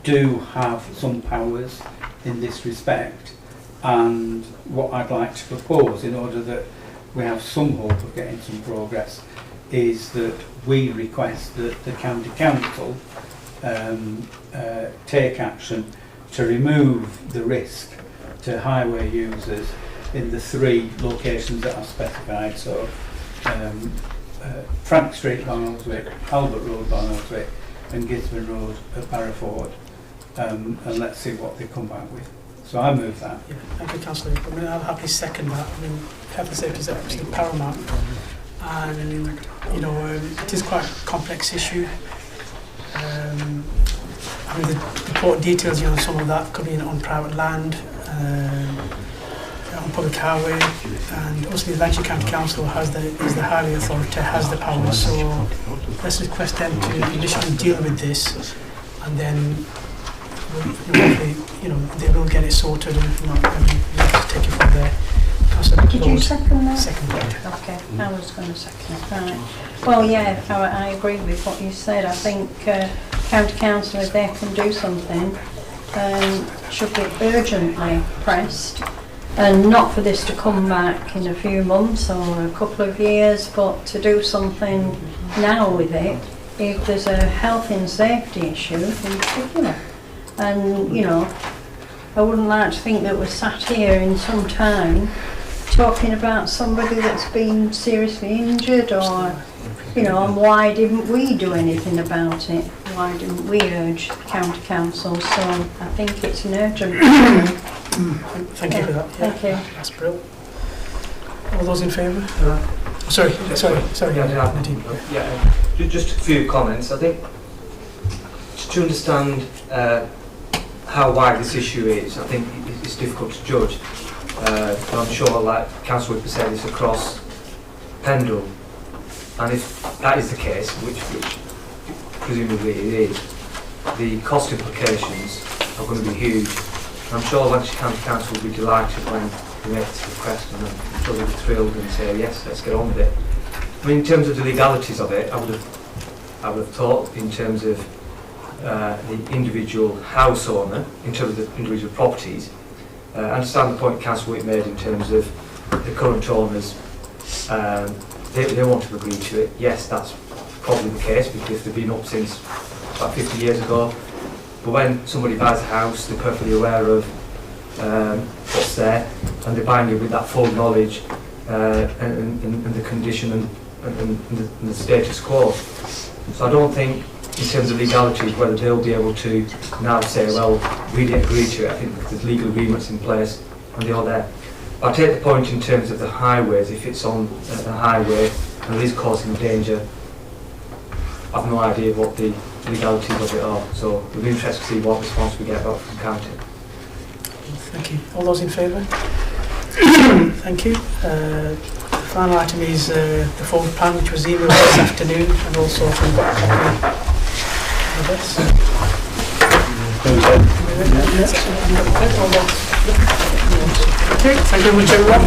do have some powers in this respect, and what I'd like to propose, in order that we have some hope of getting some progress, is that we request that the county council take action to remove the risk to highway users in the 3 locations that I've specified. So Frank Street, Bonalswick, Albert Road, Bonalswick, and Gisborne Road at Barrowford, and let's see what they come back with. So I move that. Yeah, thank you, Councillor. I mean, I'll happily second that. I mean, health and safety is absolutely paramount, and you know, it is quite a complex issue. I mean, the important details, you know, some of that could be on private land, on public highway, and also the Lancashire County Council is the highway authority, has the power. So let's request them to initially deal with this, and then hopefully, you know, they will get it sorted, and if not, then we'll have to take it from there. Did you second that? Second that. Okay, I was going to second it. Right. Well, yeah, I agree with what you said. I think County Council, if they can do something, should be urgently pressed, and not for this to come back in a few months or a couple of years, but to do something now with it if there's a health and safety issue in particular. And, you know, I wouldn't like to think that we're sat here in some time talking about somebody that's been seriously injured, or, you know, and why didn't we do anything about it? Why didn't we urge the county council? So I think it's an urgent problem. Thank you for that. Yeah, Thank you. That's brilliant. All those in favour? Sorry, Nadine. Yeah, just a few comments. I think to understand how wide this issue is, I think it's difficult to judge. But I'm sure, like Councillor Whipper said, it's across Pendle, and if that is the case, which presumably it is, the cost implications are going to be huge. I'm sure Lancashire County Council will be delighted when we make this request, and I'm sure they'll be thrilled and say yes, let's get on with it. I mean, in terms of the legalities of it, I would have thought in terms of the individual house owner, in terms of the individual properties. I understand the point Councillor Wick made in terms of the current owners. They won't have agreed to it. Yes, that's probably the case because they've been up since about 50 years ago. But when somebody buys a house, they're perfectly aware of what's there, and they're buying it with that full knowledge and the condition and the status quo. So I don't think, in terms of legalities, whether they'll be able to now say, well, we didn't agree to it. I think there's legal agreements in place and they're all there. But I take the point in terms of the highways. If it's on the highway and it is causing danger, I've no idea what the legalities of it are. So we'll be interested to see what response we get back from the county. Thank you. All those in favour? Thank you. The final item is the forward plan, which was emailed this afternoon, and also we've got a copy of this. Okay, thank you very much, everyone.